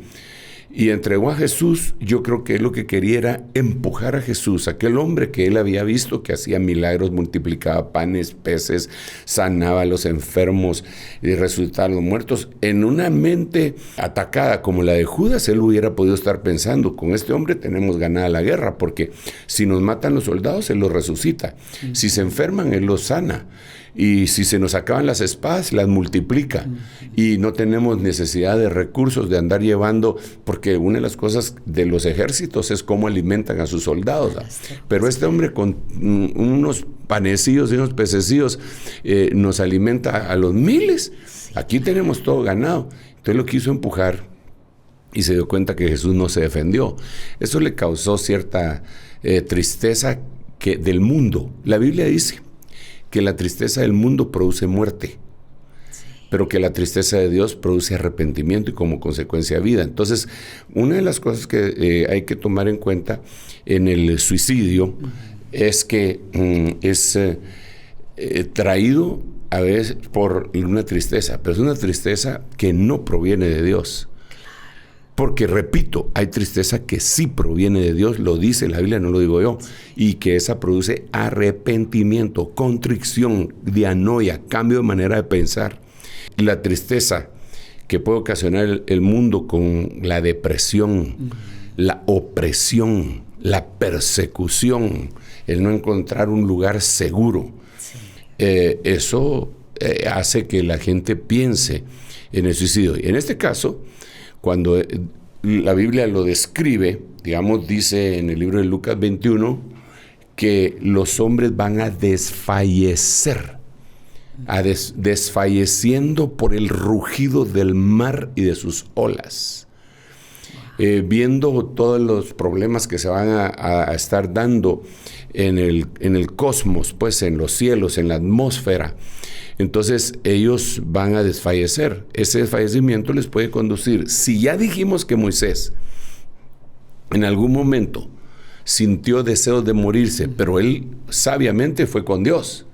y entregó a Jesús, yo creo que él lo que quería era empujar a Jesús, aquel hombre que él había visto que hacía milagros, multiplicaba panes, peces, sanaba a los enfermos y resucitaba a los muertos. En una mente atacada como la de Judas, él hubiera podido estar pensando: con este hombre tenemos ganada la guerra, porque si nos matan los soldados, él los resucita. Si se enferman, él los sana. Y si se nos acaban las espadas, las multiplica. Y no tenemos necesidad de recursos de andar llevando, porque una de las cosas de los ejércitos es cómo alimentan a sus soldados. Pero este hombre con unos panecillos y unos pececillos nos alimenta a los miles. Aquí tenemos todo ganado. Entonces lo quiso empujar y se dio cuenta que Jesús no se defendió. Eso le causó cierta tristeza del mundo. La Biblia dice que la tristeza del mundo produce muerte, pero que la tristeza de Dios produce arrepentimiento y como consecuencia vida. Entonces, una de las cosas que hay que tomar en cuenta en el suicidio es que es traído a veces por una tristeza, pero es una tristeza que no proviene de Dios. Porque, repito, hay tristeza que sí proviene de Dios, lo dice la Biblia, no lo digo yo, y que esa produce arrepentimiento, contrición, dianoia, cambio de manera de pensar. La tristeza que puede ocasionar el mundo con la depresión, la opresión, la persecución, el no encontrar un lugar seguro, eso hace que la gente piense en el suicidio. Y en este caso, cuando la Biblia lo describe, digamos, dice en el libro de Lucas 21, que los hombres van a desfallecer, desfalleciendo por el rugido del mar y de sus olas. Viendo todos los problemas que se van a estar dando en el cosmos, pues en los cielos, en la atmósfera. Entonces ellos van a desfallecer. Ese desfallecimiento les puede conducir. Si ya dijimos que Moisés en algún momento sintió deseos de morirse, pero él sabiamente fue con Dios,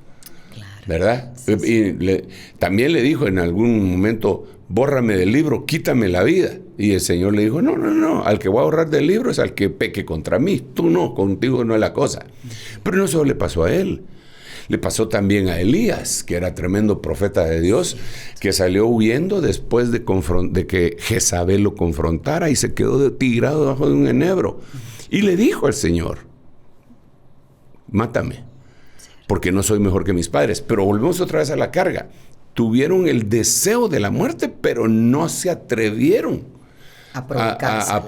¿verdad? Sí, sí. Y también le dijo en algún momento, bórrame del libro, quítame la vida. Y el Señor le dijo, no, al que voy a borrar del libro es al que peque contra mí. Tú no, contigo no es la cosa. Pero no solo le pasó a él. Le pasó también a Elías, que era tremendo profeta de Dios, que salió huyendo después de que Jezabel lo confrontara y se quedó tirado debajo de un enebro. Y le dijo al Señor, mátame, porque no soy mejor que mis padres. Pero volvemos otra vez a la carga. Tuvieron el deseo de la muerte, pero no se atrevieron a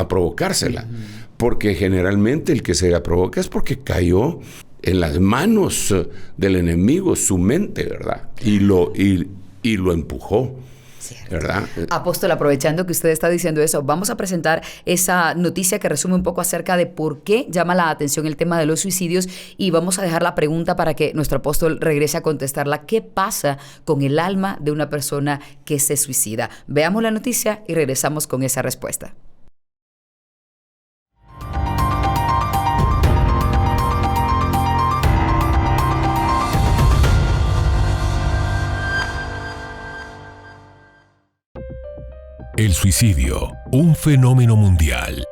provocársela. Porque generalmente el que se la provoca es porque cayó en las manos del enemigo, su mente, ¿verdad? Y lo empujó. Cierto. ¿Verdad? Apóstol, aprovechando que usted está diciendo eso, vamos a presentar esa noticia que resume un poco acerca de por qué llama la atención el tema de los suicidios, y vamos a dejar la pregunta para que nuestro apóstol regrese a contestarla. ¿Qué pasa con el alma de una persona que se suicida? Veamos la noticia y regresamos con esa respuesta. El suicidio, un fenómeno mundial.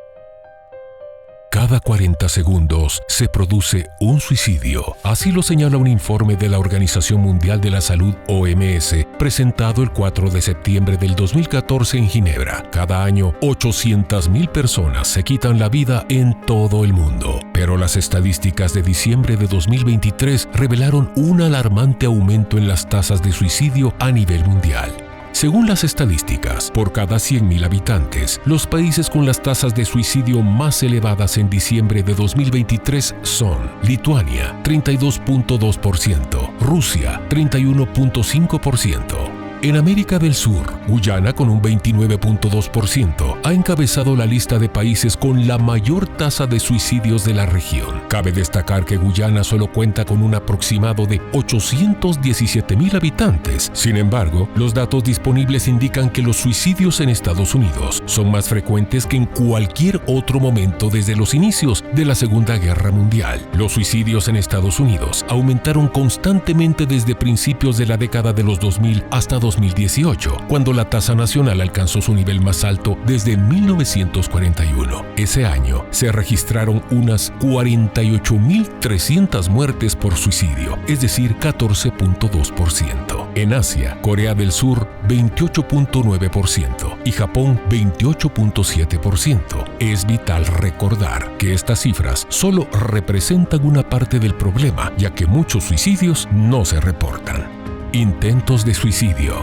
Cada 40 segundos se produce un suicidio. Así lo señala un informe de la Organización Mundial de la Salud, OMS, presentado el 4 de septiembre del 2014 en Ginebra. Cada año, 800,000 personas se quitan la vida en todo el mundo. Pero las estadísticas de diciembre de 2023 revelaron un alarmante aumento en las tasas de suicidio a nivel mundial. Según las estadísticas, por cada 100,000 habitantes, los países con las tasas de suicidio más elevadas en diciembre de 2023 son Lituania, 32.2%, Rusia, 31.5%. En América del Sur, Guyana, con un 29.2%, ha encabezado la lista de países con la mayor tasa de suicidios de la región. Cabe destacar que Guyana solo cuenta con un aproximado de 817,000 habitantes. Sin embargo, los datos disponibles indican que los suicidios en Estados Unidos son más frecuentes que en cualquier otro momento desde los inicios de la Segunda Guerra Mundial. Los suicidios en Estados Unidos aumentaron constantemente desde principios de la década de los 2000 hasta 2018, cuando la tasa nacional alcanzó su nivel más alto desde 1941. Ese año se registraron unas 48,300 muertes por suicidio, es decir, 14.2%. En Asia, Corea del Sur, 28.9% y Japón, 28.7%. Es vital recordar que estas cifras solo representan una parte del problema, ya que muchos suicidios no se reportan. Intentos de suicidio.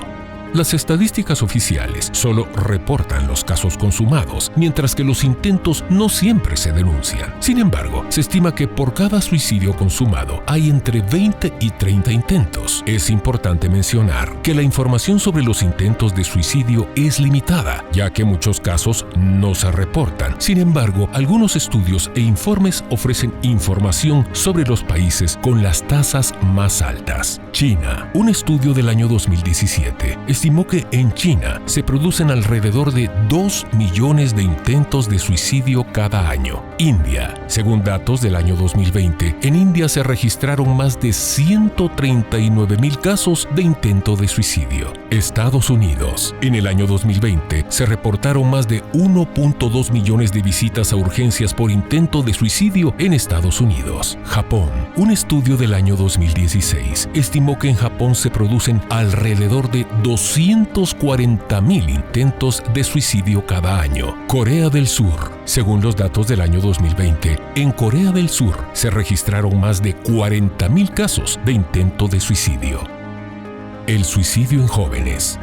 Las estadísticas oficiales solo reportan los casos consumados, mientras que los intentos no siempre se denuncian. Sin embargo, se estima que por cada suicidio consumado hay entre 20 y 30 intentos. Es importante mencionar que la información sobre los intentos de suicidio es limitada, ya que muchos casos no se reportan. Sin embargo, algunos estudios e informes ofrecen información sobre los países con las tasas más altas. China. Un estudio del año 2017 estimó que en China se producen alrededor de 2 millones de intentos de suicidio cada año. India. Según datos del año 2020, en India se registraron más de 139,000 casos de intento de suicidio. Estados Unidos. En el año 2020 se reportaron más de 1.2 millones de visitas a urgencias por intento de suicidio en Estados Unidos. Japón. Un estudio del año 2016 estimó que en Japón se producen alrededor de 240,000 intentos de suicidio cada año. Corea del Sur. Según los datos del año 2020, en Corea del Sur se registraron más de 40,000 casos de intento de suicidio. El suicidio en jóvenes.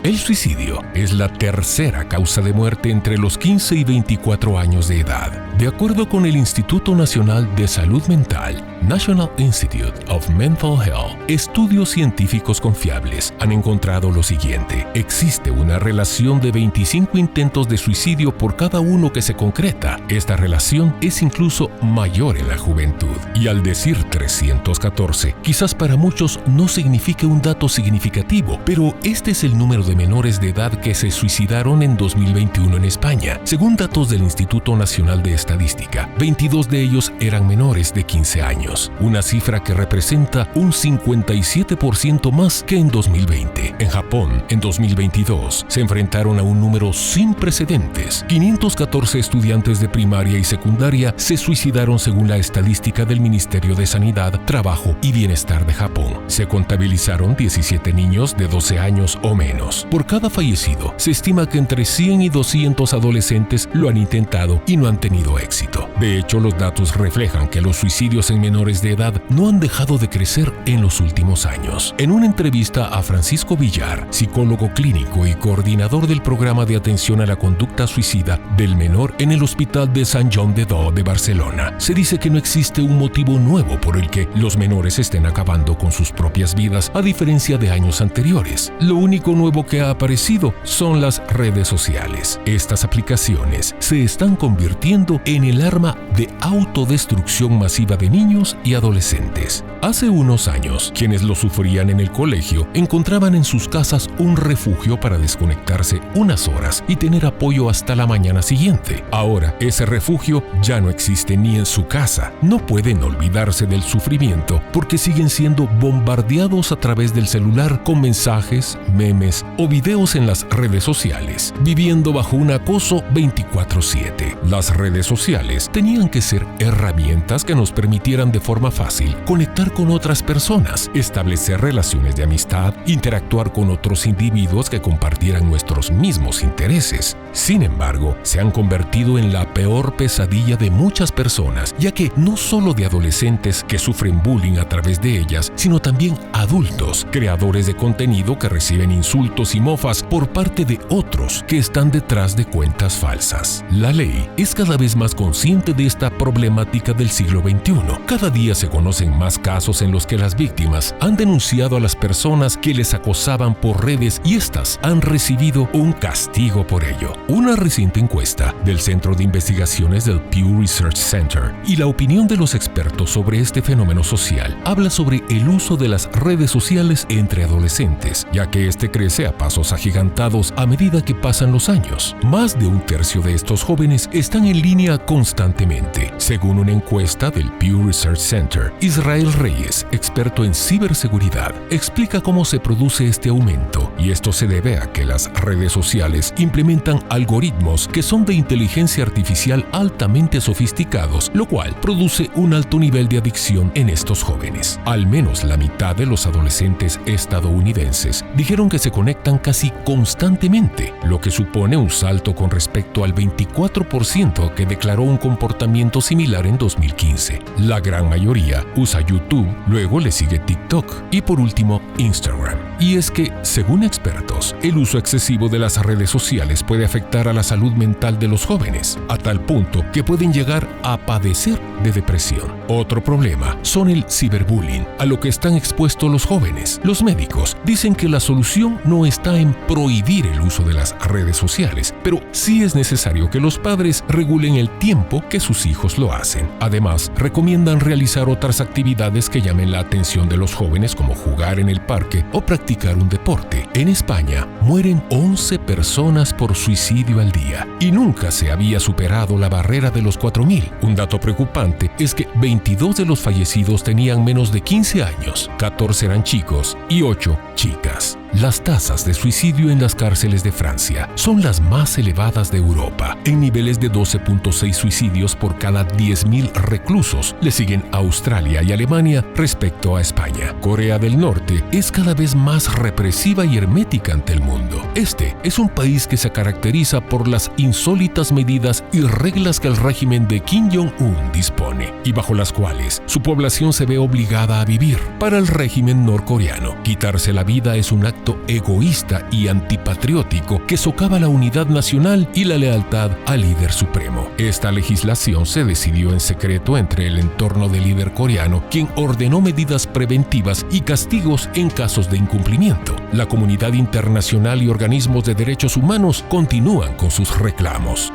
El suicidio es la tercera causa de muerte entre los 15 y 24 años de edad. De acuerdo con el Instituto Nacional de Salud Mental, National Institute of Mental Health, estudios científicos confiables han encontrado lo siguiente. Existe una relación de 25 intentos de suicidio por cada uno que se concreta. Esta relación es incluso mayor en la juventud. Y al decir 314, quizás para muchos no signifique un dato significativo, pero este es el número de menores de edad que se suicidaron en 2021 en España. Según datos del Instituto Nacional de Estadística, 22 de ellos eran menores de 15 años, una cifra que representa un 57% más que en 2020. En Japón, en 2022, se enfrentaron a un número sin precedentes. 514 estudiantes de primaria y secundaria se suicidaron según la estadística del Ministerio de Sanidad, Trabajo y Bienestar de Japón. Se contabilizaron 17 niños de 12 años o menos. Por cada fallecido, se estima que entre 100 y 200 adolescentes lo han intentado y no han tenido éxito. De hecho, los datos reflejan que los suicidios en menores de edad no han dejado de crecer en los últimos años. En una entrevista a Francisco Villar, psicólogo clínico y coordinador del programa de atención a la conducta suicida del menor en el Hospital de Sant Joan de Déu de Barcelona, se dice que no existe un motivo nuevo por el que los menores estén acabando con sus propias vidas a diferencia de años anteriores. Lo único nuevo que ha aparecido son las redes sociales. Estas aplicaciones se están convirtiendo en el arma de autodestrucción masiva de niños y adolescentes. Hace unos años, quienes lo sufrían en el colegio encontraban en sus casas un refugio para desconectarse unas horas y tener apoyo hasta la mañana siguiente. Ahora, ese refugio ya no existe ni en su casa. No pueden olvidarse del sufrimiento porque siguen siendo bombardeados a través del celular con mensajes, memes o videos en las redes sociales, viviendo bajo un acoso 24/7. Las redes sociales tenían que ser herramientas que nos permitieran de forma fácil conectar con otras personas, establecer relaciones de amistad, interactuar con otros individuos que compartieran nuestros mismos intereses. Sin embargo, se han convertido en la peor pesadilla de muchas personas, ya que no solo de adolescentes que sufren bullying a través de ellas, sino también adultos, creadores de contenido que reciben insultos y mofas por parte de otros que están detrás de cuentas falsas. La ley es cada vez más consciente de esta problemática del siglo XXI. Cada día se conocen más casos en los que las víctimas han denunciado a las personas que les acosaban por redes y éstas han recibido un castigo por ello. Una reciente encuesta del Centro de Investigaciones del Pew Research Center y la opinión de los expertos sobre este fenómeno social habla sobre el uso de las redes sociales entre adolescentes, ya que este crece a pasos agigantados a medida que pasan los años. Más de un tercio de estos jóvenes están en línea constantemente. Según una encuesta del Pew Research Center, Israel Reyes, experto en ciberseguridad, explica cómo se produce este aumento, y esto se debe a que las redes sociales implementan algoritmos que son de inteligencia artificial altamente sofisticados, lo cual produce un alto nivel de adicción en estos jóvenes. Al menos la mitad de los adolescentes estadounidenses dijeron que se conectan afectan casi constantemente, lo que supone un salto con respecto al 24% que declaró un comportamiento similar en 2015. La gran mayoría usa YouTube, luego le sigue TikTok y por último Instagram. Y es que, según expertos, el uso excesivo de las redes sociales puede afectar a la salud mental de los jóvenes, a tal punto que pueden llegar a padecer de depresión. Otro problema son el ciberbullying, a lo que están expuestos los jóvenes. Los médicos dicen que la solución no está en prohibir el uso de las redes sociales, pero sí es necesario que los padres regulen el tiempo que sus hijos lo hacen. Además, recomiendan realizar otras actividades que llamen la atención de los jóvenes, como jugar en el parque o practicar un deporte. En España mueren 11 personas por suicidio al día y nunca se había superado la barrera de los 4.000. Un dato preocupante es que 22 de los fallecidos tenían menos de 15 años, 14 eran chicos y 8 chicas. Las tasas de suicidio en las cárceles de Francia son las más elevadas de Europa, en niveles de 12.6 suicidios por cada 10.000 reclusos. Le siguen Australia y Alemania respecto a España. Corea del Norte es cada vez más represiva y hermética ante el mundo. Este es un país que se caracteriza por las insólitas medidas y reglas que el régimen de Kim Jong-un dispone, y bajo las cuales su población se ve obligada a vivir. Para el régimen norcoreano, quitarse la vida es un acto egoísta y antipatriótico que socava la unidad nacional y la lealtad al líder supremo. Esta legislación se decidió en secreto entre el entorno del líder coreano, quien ordenó medidas preventivas y castigos en casos de incumplimiento. La comunidad internacional y organismos de derechos humanos continúan con sus reclamos.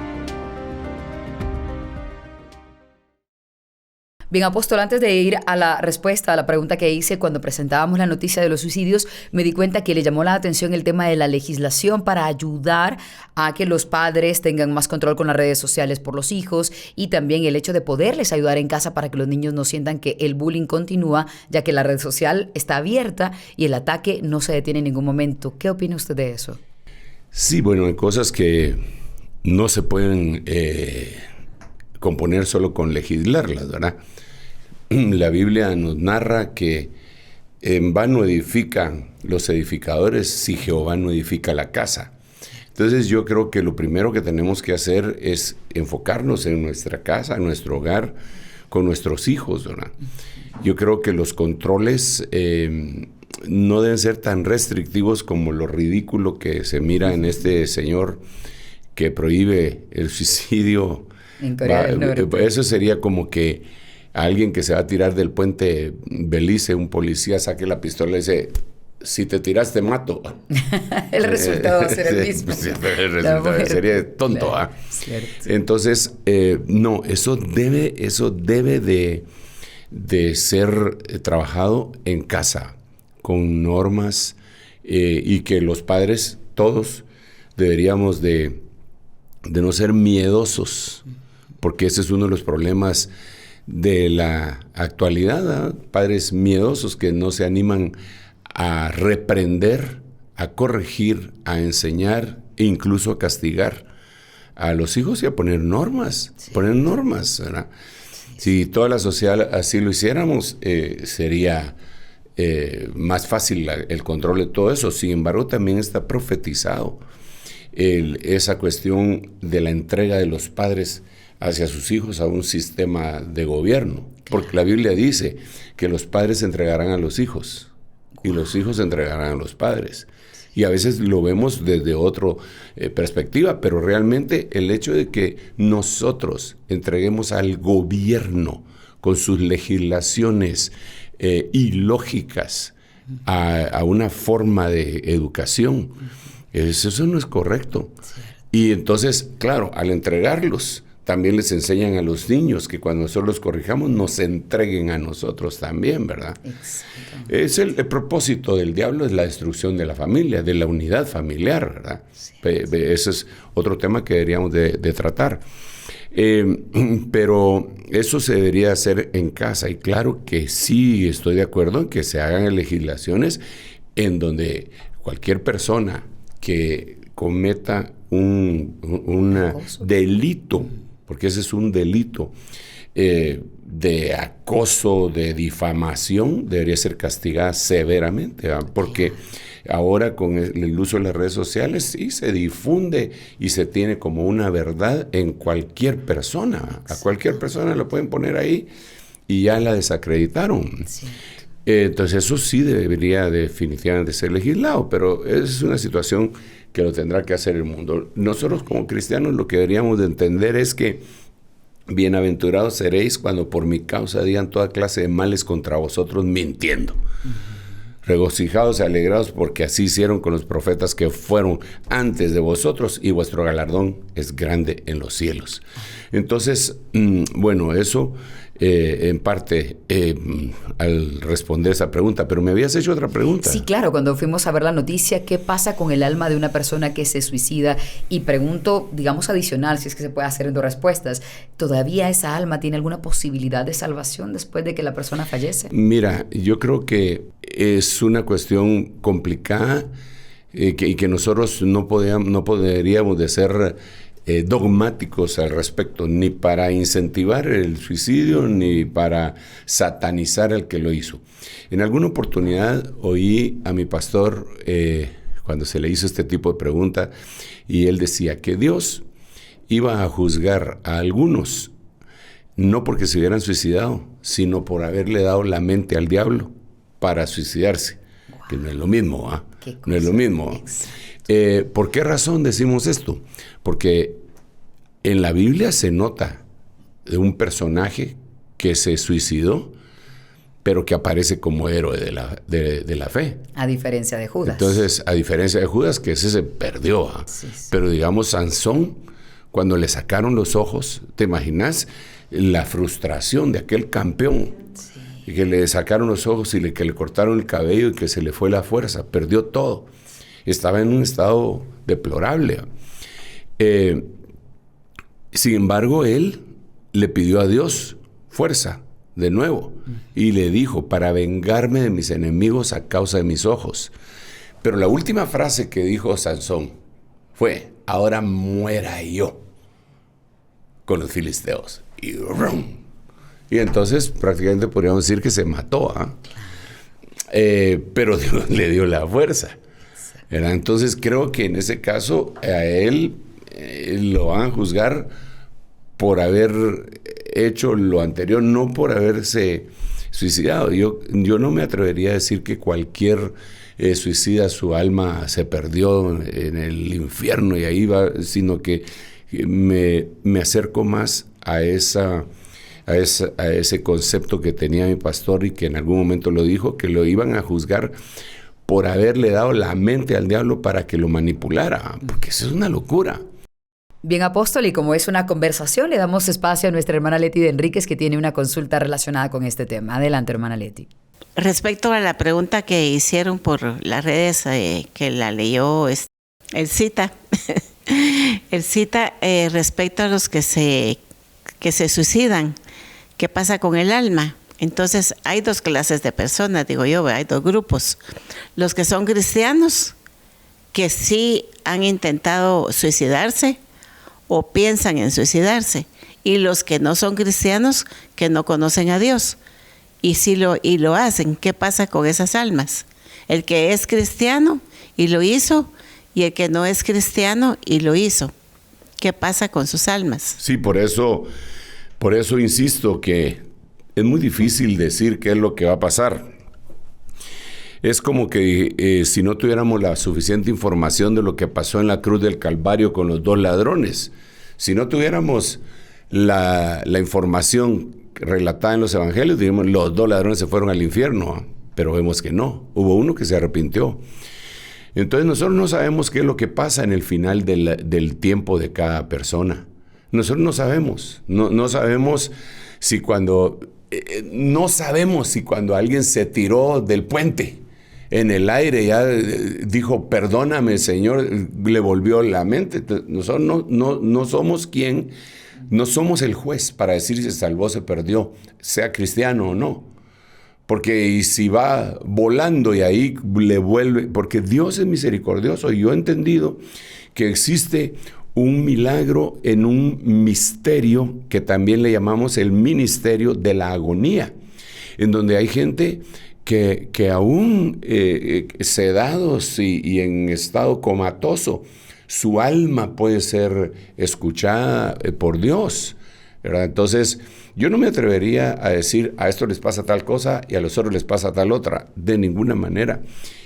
Bien, apóstol, antes de ir a la respuesta a la pregunta que hice cuando presentábamos la noticia de los suicidios, me di cuenta que le llamó la atención el tema de la legislación para ayudar a que los padres tengan más control con las redes sociales por los hijos, y también el hecho de poderles ayudar en casa para que los niños no sientan que el bullying continúa, ya que la red social está abierta y el ataque no se detiene en ningún momento. ¿Qué opina usted de eso? Sí, bueno, hay cosas que no se pueden componer solo con legislarlas, ¿verdad? La Biblia nos narra que en vano edifican los edificadores si Jehová no edifica la casa. Entonces yo creo que lo primero que tenemos que hacer es enfocarnos en nuestra casa, en nuestro hogar, con nuestros hijos, ¿verdad? Yo creo que los controles no deben ser tan restrictivos como lo ridículo que se mira en este señor que prohíbe el suicidio. En Corea del Norte. Eso sería como que alguien que se va a tirar del puente Belice, un policía saque la pistola y dice: si te tiras te mato. El resultado va a ser el mismo. El resultado sería tonto. Claro, entonces, no, eso debe de ser trabajado en casa, con normas, y que los padres, todos, deberíamos de no ser miedosos, porque ese es uno de los problemas de la actualidad, ¿eh? Padres miedosos que no se animan a reprender, a corregir, a enseñar e incluso a castigar a los hijos y a poner normas, ¿verdad? Si toda la sociedad así lo hiciéramos, sería más fácil el control de todo eso. Sin embargo, también está profetizado esa cuestión de la entrega de los padres hacia sus hijos a un sistema de gobierno, porque la Biblia dice que los padres entregarán a los hijos y los hijos entregarán a los padres, y a veces lo vemos desde otra perspectiva, pero realmente el hecho de que nosotros entreguemos al gobierno con sus legislaciones ilógicas a una forma de educación, eso no es correcto. Y entonces, claro, al entregarlos, también les enseñan a los niños que cuando nosotros los corrijamos, nos entreguen a nosotros también, ¿verdad? Es el propósito del diablo es la destrucción de la familia, de la unidad familiar, ¿verdad? Sí. Ese es otro tema que deberíamos de tratar. Pero eso se debería hacer en casa, y claro que sí estoy de acuerdo en que se hagan legislaciones en donde cualquier persona que cometa un delito, porque ese es un delito de acoso, de difamación, debería ser castigada severamente, ¿verdad? Porque ahora con el uso de las redes sociales, sí se difunde y se tiene como una verdad en cualquier persona. A cualquier persona lo pueden poner ahí y ya la desacreditaron. Sí. Entonces eso sí debería definitivamente ser legislado, pero es una situación que lo tendrá que hacer el mundo. Nosotros como cristianos lo que deberíamos de entender es que bienaventurados seréis cuando por mi causa digan toda clase de males contra vosotros mintiendo. Regocijados y alegrados porque así hicieron con los profetas que fueron antes de vosotros y vuestro galardón es grande en los cielos. Entonces, bueno, eso en parte al responder esa pregunta, pero me habías hecho otra pregunta. Sí, claro, cuando fuimos a ver la noticia, ¿qué pasa con el alma de una persona que se suicida? Y pregunto, digamos adicional, si es que se puede hacer en 2 respuestas, ¿todavía esa alma tiene alguna posibilidad de salvación después de que la persona fallece? Mira, yo creo que es una cuestión complicada y que nosotros no podríamos de ser dogmáticos al respecto, ni para incentivar el suicidio, ni para satanizar al que lo hizo. En alguna oportunidad oí a mi pastor cuando se le hizo este tipo de pregunta, y él decía que Dios iba a juzgar a algunos, no porque se hubieran suicidado, sino por haberle dado la mente al diablo para suicidarse, que no es lo mismo, ¿ah? No es lo mismo. ¿Por qué razón decimos esto? Porque en la Biblia se nota de un personaje que se suicidó, pero que aparece como héroe de la fe. A diferencia de Judas. Entonces, a diferencia de Judas, que ese se perdió. Sí. Pero digamos, Sansón, cuando le sacaron los ojos, ¿te imaginas la frustración de aquel campeón? Sí. Y que le sacaron los ojos y que le cortaron el cabello y que se le fue la fuerza, perdió todo. Estaba en un estado deplorable. Sin embargo, él le pidió a Dios fuerza de nuevo y le dijo, para vengarme de mis enemigos a causa de mis ojos. Pero la última frase que dijo Sansón fue, ahora muera yo con los filisteos. Y entonces prácticamente podríamos decir que se mató, pero Dios le dio la fuerza. Entonces creo que en ese caso a él lo van a juzgar por haber hecho lo anterior, no por haberse suicidado. Yo no me atrevería a decir que cualquier suicida su alma se perdió en el infierno y ahí va, sino que me acerco más a ese concepto que tenía mi pastor y que en algún momento lo dijo, que lo iban a juzgar por haberle dado la mente al diablo para que lo manipulara, porque eso es una locura. Bien, apóstol, y como es una conversación, le damos espacio a nuestra hermana Leti de Enríquez, que tiene una consulta relacionada con este tema. Adelante, hermana Leti. Respecto a la pregunta que hicieron por las redes, que la leyó el cita, respecto a los que se suicidan, ¿qué pasa con el alma? Entonces, hay 2 clases de personas, digo yo, hay 2 grupos. Los que son cristianos, que sí han intentado suicidarse o piensan en suicidarse, y los que no son cristianos, que no conocen a Dios, y lo hacen. ¿Qué pasa con esas almas? El que es cristiano y lo hizo, y el que no es cristiano y lo hizo. ¿Qué pasa con sus almas? Sí, por eso insisto que es muy difícil decir qué es lo que va a pasar. Es como que si no tuviéramos la suficiente información de lo que pasó en la cruz del Calvario con los 2 ladrones, si no tuviéramos la información relatada en los evangelios, diríamos, los 2 ladrones se fueron al infierno, pero vemos que no, hubo uno que se arrepintió. Entonces nosotros no sabemos qué es lo que pasa en el final del tiempo de cada persona. Nosotros no sabemos, no sabemos si cuando alguien se tiró del puente en el aire, ya dijo, perdóname, Señor, le volvió la mente. Nosotros no somos quien, no somos el juez para decir si se salvó o se perdió, sea cristiano o no. Porque si va volando y ahí le vuelve, porque Dios es misericordioso, y yo he entendido que existe un milagro en un misterio que también le llamamos el ministerio de la agonía, en donde hay gente que aún sedados y en estado comatoso, su alma puede ser escuchada por Dios, ¿verdad? Entonces, yo no me atrevería a decir, a estos les pasa tal cosa y a los otros les pasa tal otra, de ninguna manera.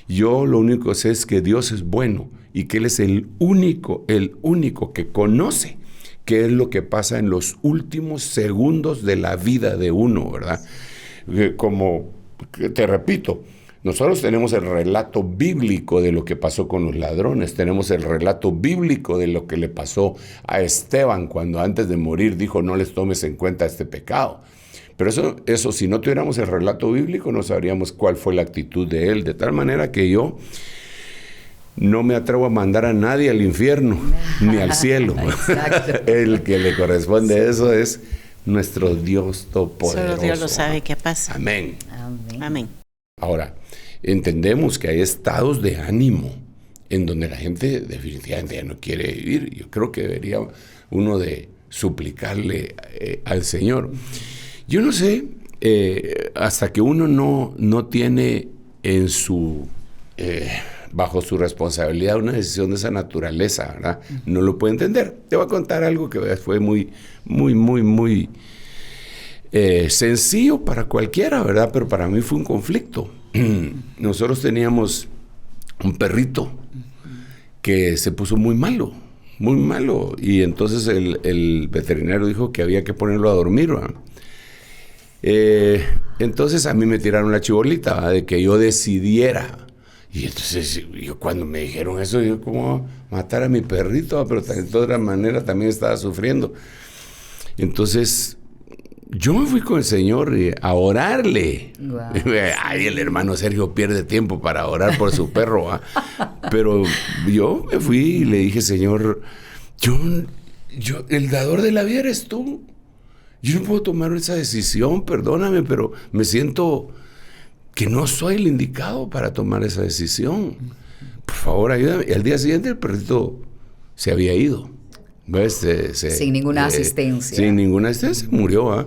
Yo lo único que sé es que Dios es bueno y que Él es el único que conoce qué es lo que pasa en los últimos segundos de la vida de uno, ¿verdad? Como te repito, nosotros tenemos el relato bíblico de lo que pasó con los ladrones, tenemos el relato bíblico de lo que le pasó a Esteban cuando antes de morir dijo, no les tomes en cuenta este pecado. Pero eso si no tuviéramos el relato bíblico, no sabríamos cuál fue la actitud de él, de tal manera que yo no me atrevo a mandar a nadie al infierno, ni al cielo. El que le corresponde eso es nuestro Dios todopoderoso. Solo Dios lo sabe qué pasa. Amén. Amén. Amén. Ahora, entendemos que hay estados de ánimo en donde la gente definitivamente ya no quiere vivir. Yo creo que debería uno de suplicarle al Señor. Yo no sé, hasta que uno no tiene en su... bajo su responsabilidad una decisión de esa naturaleza, ¿verdad? No lo puede entender. Te voy a contar algo que fue muy sencillo para cualquiera, ¿verdad? Pero para mí fue un conflicto. Nosotros teníamos un perrito que se puso muy malo, y entonces el veterinario dijo que había que ponerlo a dormir, ¿verdad? Entonces a mí me tiraron la chibolita, ¿verdad? De que yo decidiera. Y entonces yo cuando me dijeron eso, yo ¿cómo matar a mi perrito? Pero de todas maneras también estaba sufriendo. Entonces yo me fui con el Señor a orarle. Wow. Ay, el hermano Sergio pierde tiempo para orar por su perro, ¿eh? Pero yo me fui y le dije, Señor, yo el dador de la vida eres tú. Yo no puedo tomar esa decisión, perdóname, pero me siento que no soy el indicado para tomar esa decisión. Por favor, ayúdame. Y al día siguiente el perrito se había ido. ¿Ves? Sin ninguna asistencia. Sin ninguna asistencia, murió. ¿Eh?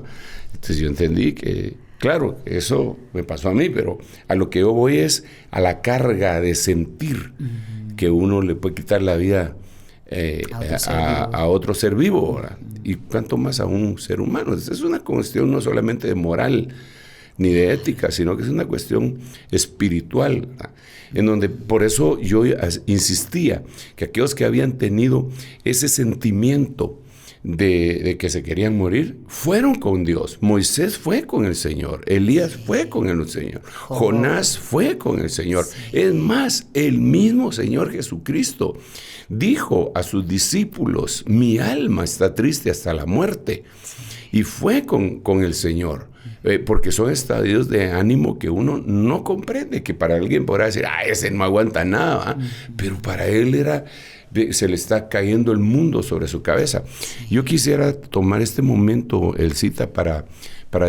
Entonces yo entendí que, claro, eso me pasó a mí, pero a lo que yo voy es a la carga de sentir que uno le puede quitar la vida a otro ser vivo, ¿verdad? Y cuánto más a un ser humano. Es una cuestión no solamente de moral ni de ética, sino que es una cuestión espiritual, ¿verdad? En donde por eso yo insistía que aquellos que habían tenido ese sentimiento de que se querían morir, fueron con Dios. Moisés fue con el Señor, Elías fue con el Señor, Jonás fue con el Señor. Es más, el mismo Señor Jesucristo dijo a sus discípulos, mi alma está triste hasta la muerte, y fue con el Señor. Porque son estadios de ánimo que uno no comprende, que para alguien podrá decir, ese no aguanta nada, pero para él se le está cayendo el mundo sobre su cabeza. Yo quisiera tomar este momento, Elcita, para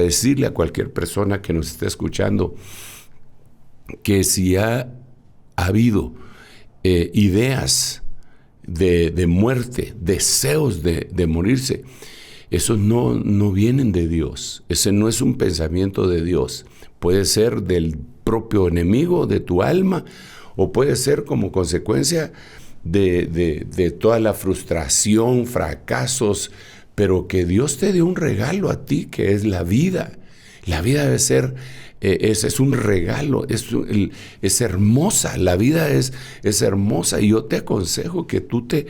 decirle a cualquier persona que nos esté escuchando que si ha habido ideas de muerte, deseos de morirse, esos no vienen de Dios. Ese no es un pensamiento de Dios. Puede ser del propio enemigo de tu alma, o puede ser como consecuencia de toda la frustración, fracasos, pero que Dios te dio un regalo a ti, que es la vida. La vida debe ser, es un regalo, es hermosa, la vida es hermosa, y yo te aconsejo que tú te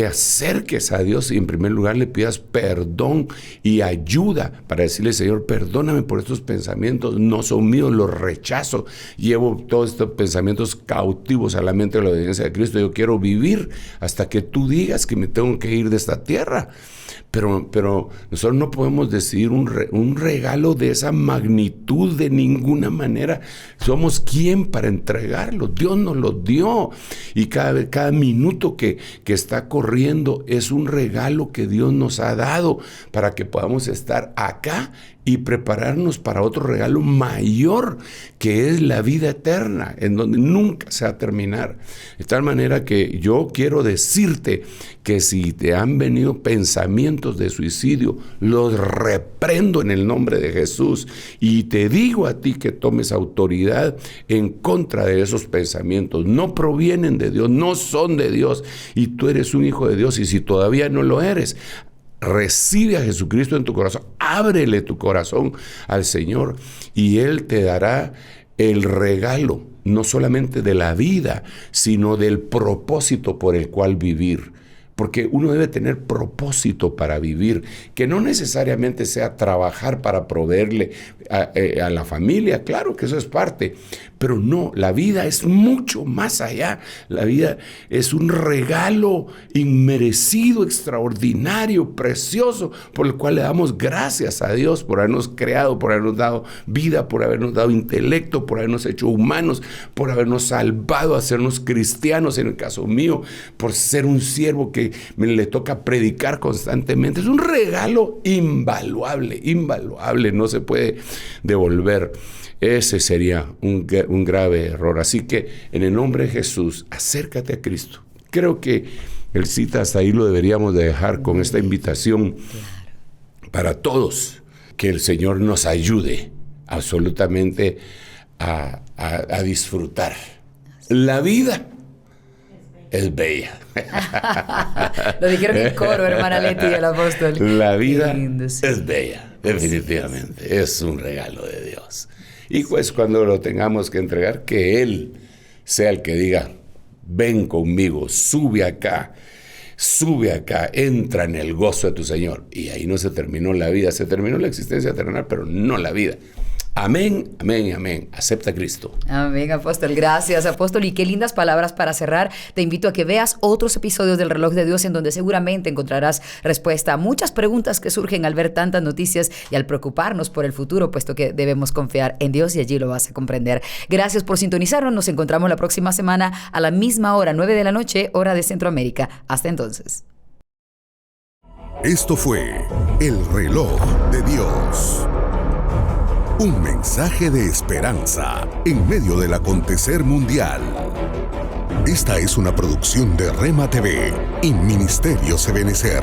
acerques a Dios y en primer lugar le pidas perdón y ayuda para decirle, Señor, perdóname por estos pensamientos, no son míos, los rechazo, llevo todos estos pensamientos cautivos a la mente de la obediencia de Cristo, yo quiero vivir hasta que tú digas que me tengo que ir de esta tierra. Pero nosotros no podemos decidir un regalo de esa magnitud de ninguna manera. Somos quien para entregarlo. Dios nos lo dio. Y cada minuto que está corriendo es un regalo que Dios nos ha dado para que podamos estar acá y prepararnos para otro regalo mayor, que es la vida eterna, en donde nunca se va a terminar. De tal manera que yo quiero decirte que si te han venido pensamientos de suicidio, los reprendo en el nombre de Jesús, y te digo a ti que tomes autoridad en contra de esos pensamientos. No provienen de Dios, no son de Dios, y tú eres un hijo de Dios. Y si todavía no lo eres, recibe a Jesucristo en tu corazón, ábrele tu corazón al Señor, y Él te dará el regalo, no solamente de la vida, sino del propósito por el cual vivir. Porque uno debe tener propósito para vivir, que no necesariamente sea trabajar para proveerle a la familia, claro que eso es parte, pero no, la vida es mucho más allá. La vida es un regalo inmerecido, extraordinario, precioso, por el cual le damos gracias a Dios por habernos creado, por habernos dado vida, por habernos dado intelecto, por habernos hecho humanos, por habernos salvado, hacernos cristianos, en el caso mío, por ser un siervo que me le toca predicar constantemente. Es un regalo invaluable, no se puede devolver. Ese sería un grave error. Así que en el nombre de Jesús, acércate a Cristo. Creo que el cita hasta ahí lo deberíamos de dejar con esta invitación para todos, que el Señor nos ayude absolutamente a disfrutar. La vida es bella. Lo dijeron en coro, hermana Leti y el apóstol. La vida lindo, sí. es bella, definitivamente. Es un regalo de Dios. Y pues cuando lo tengamos que entregar, que Él sea el que diga, ven conmigo, sube acá, entra en el gozo de tu Señor. Y ahí no se terminó la vida, se terminó la existencia terrenal, pero no la vida. Amén, amén, amén. Acepta a Cristo. Amén, apóstol. Gracias, apóstol. Y qué lindas palabras para cerrar. Te invito a que veas otros episodios del Reloj de Dios, en donde seguramente encontrarás respuesta a muchas preguntas que surgen al ver tantas noticias y al preocuparnos por el futuro, puesto que debemos confiar en Dios, y allí lo vas a comprender. Gracias por sintonizarnos. Nos encontramos la próxima semana a la misma hora, 9 de la noche, hora de Centroamérica. Hasta entonces. Esto fue El Reloj de Dios. Un mensaje de esperanza en medio del acontecer mundial. Esta es una producción de Rema TV y Ministerio Ebenecer.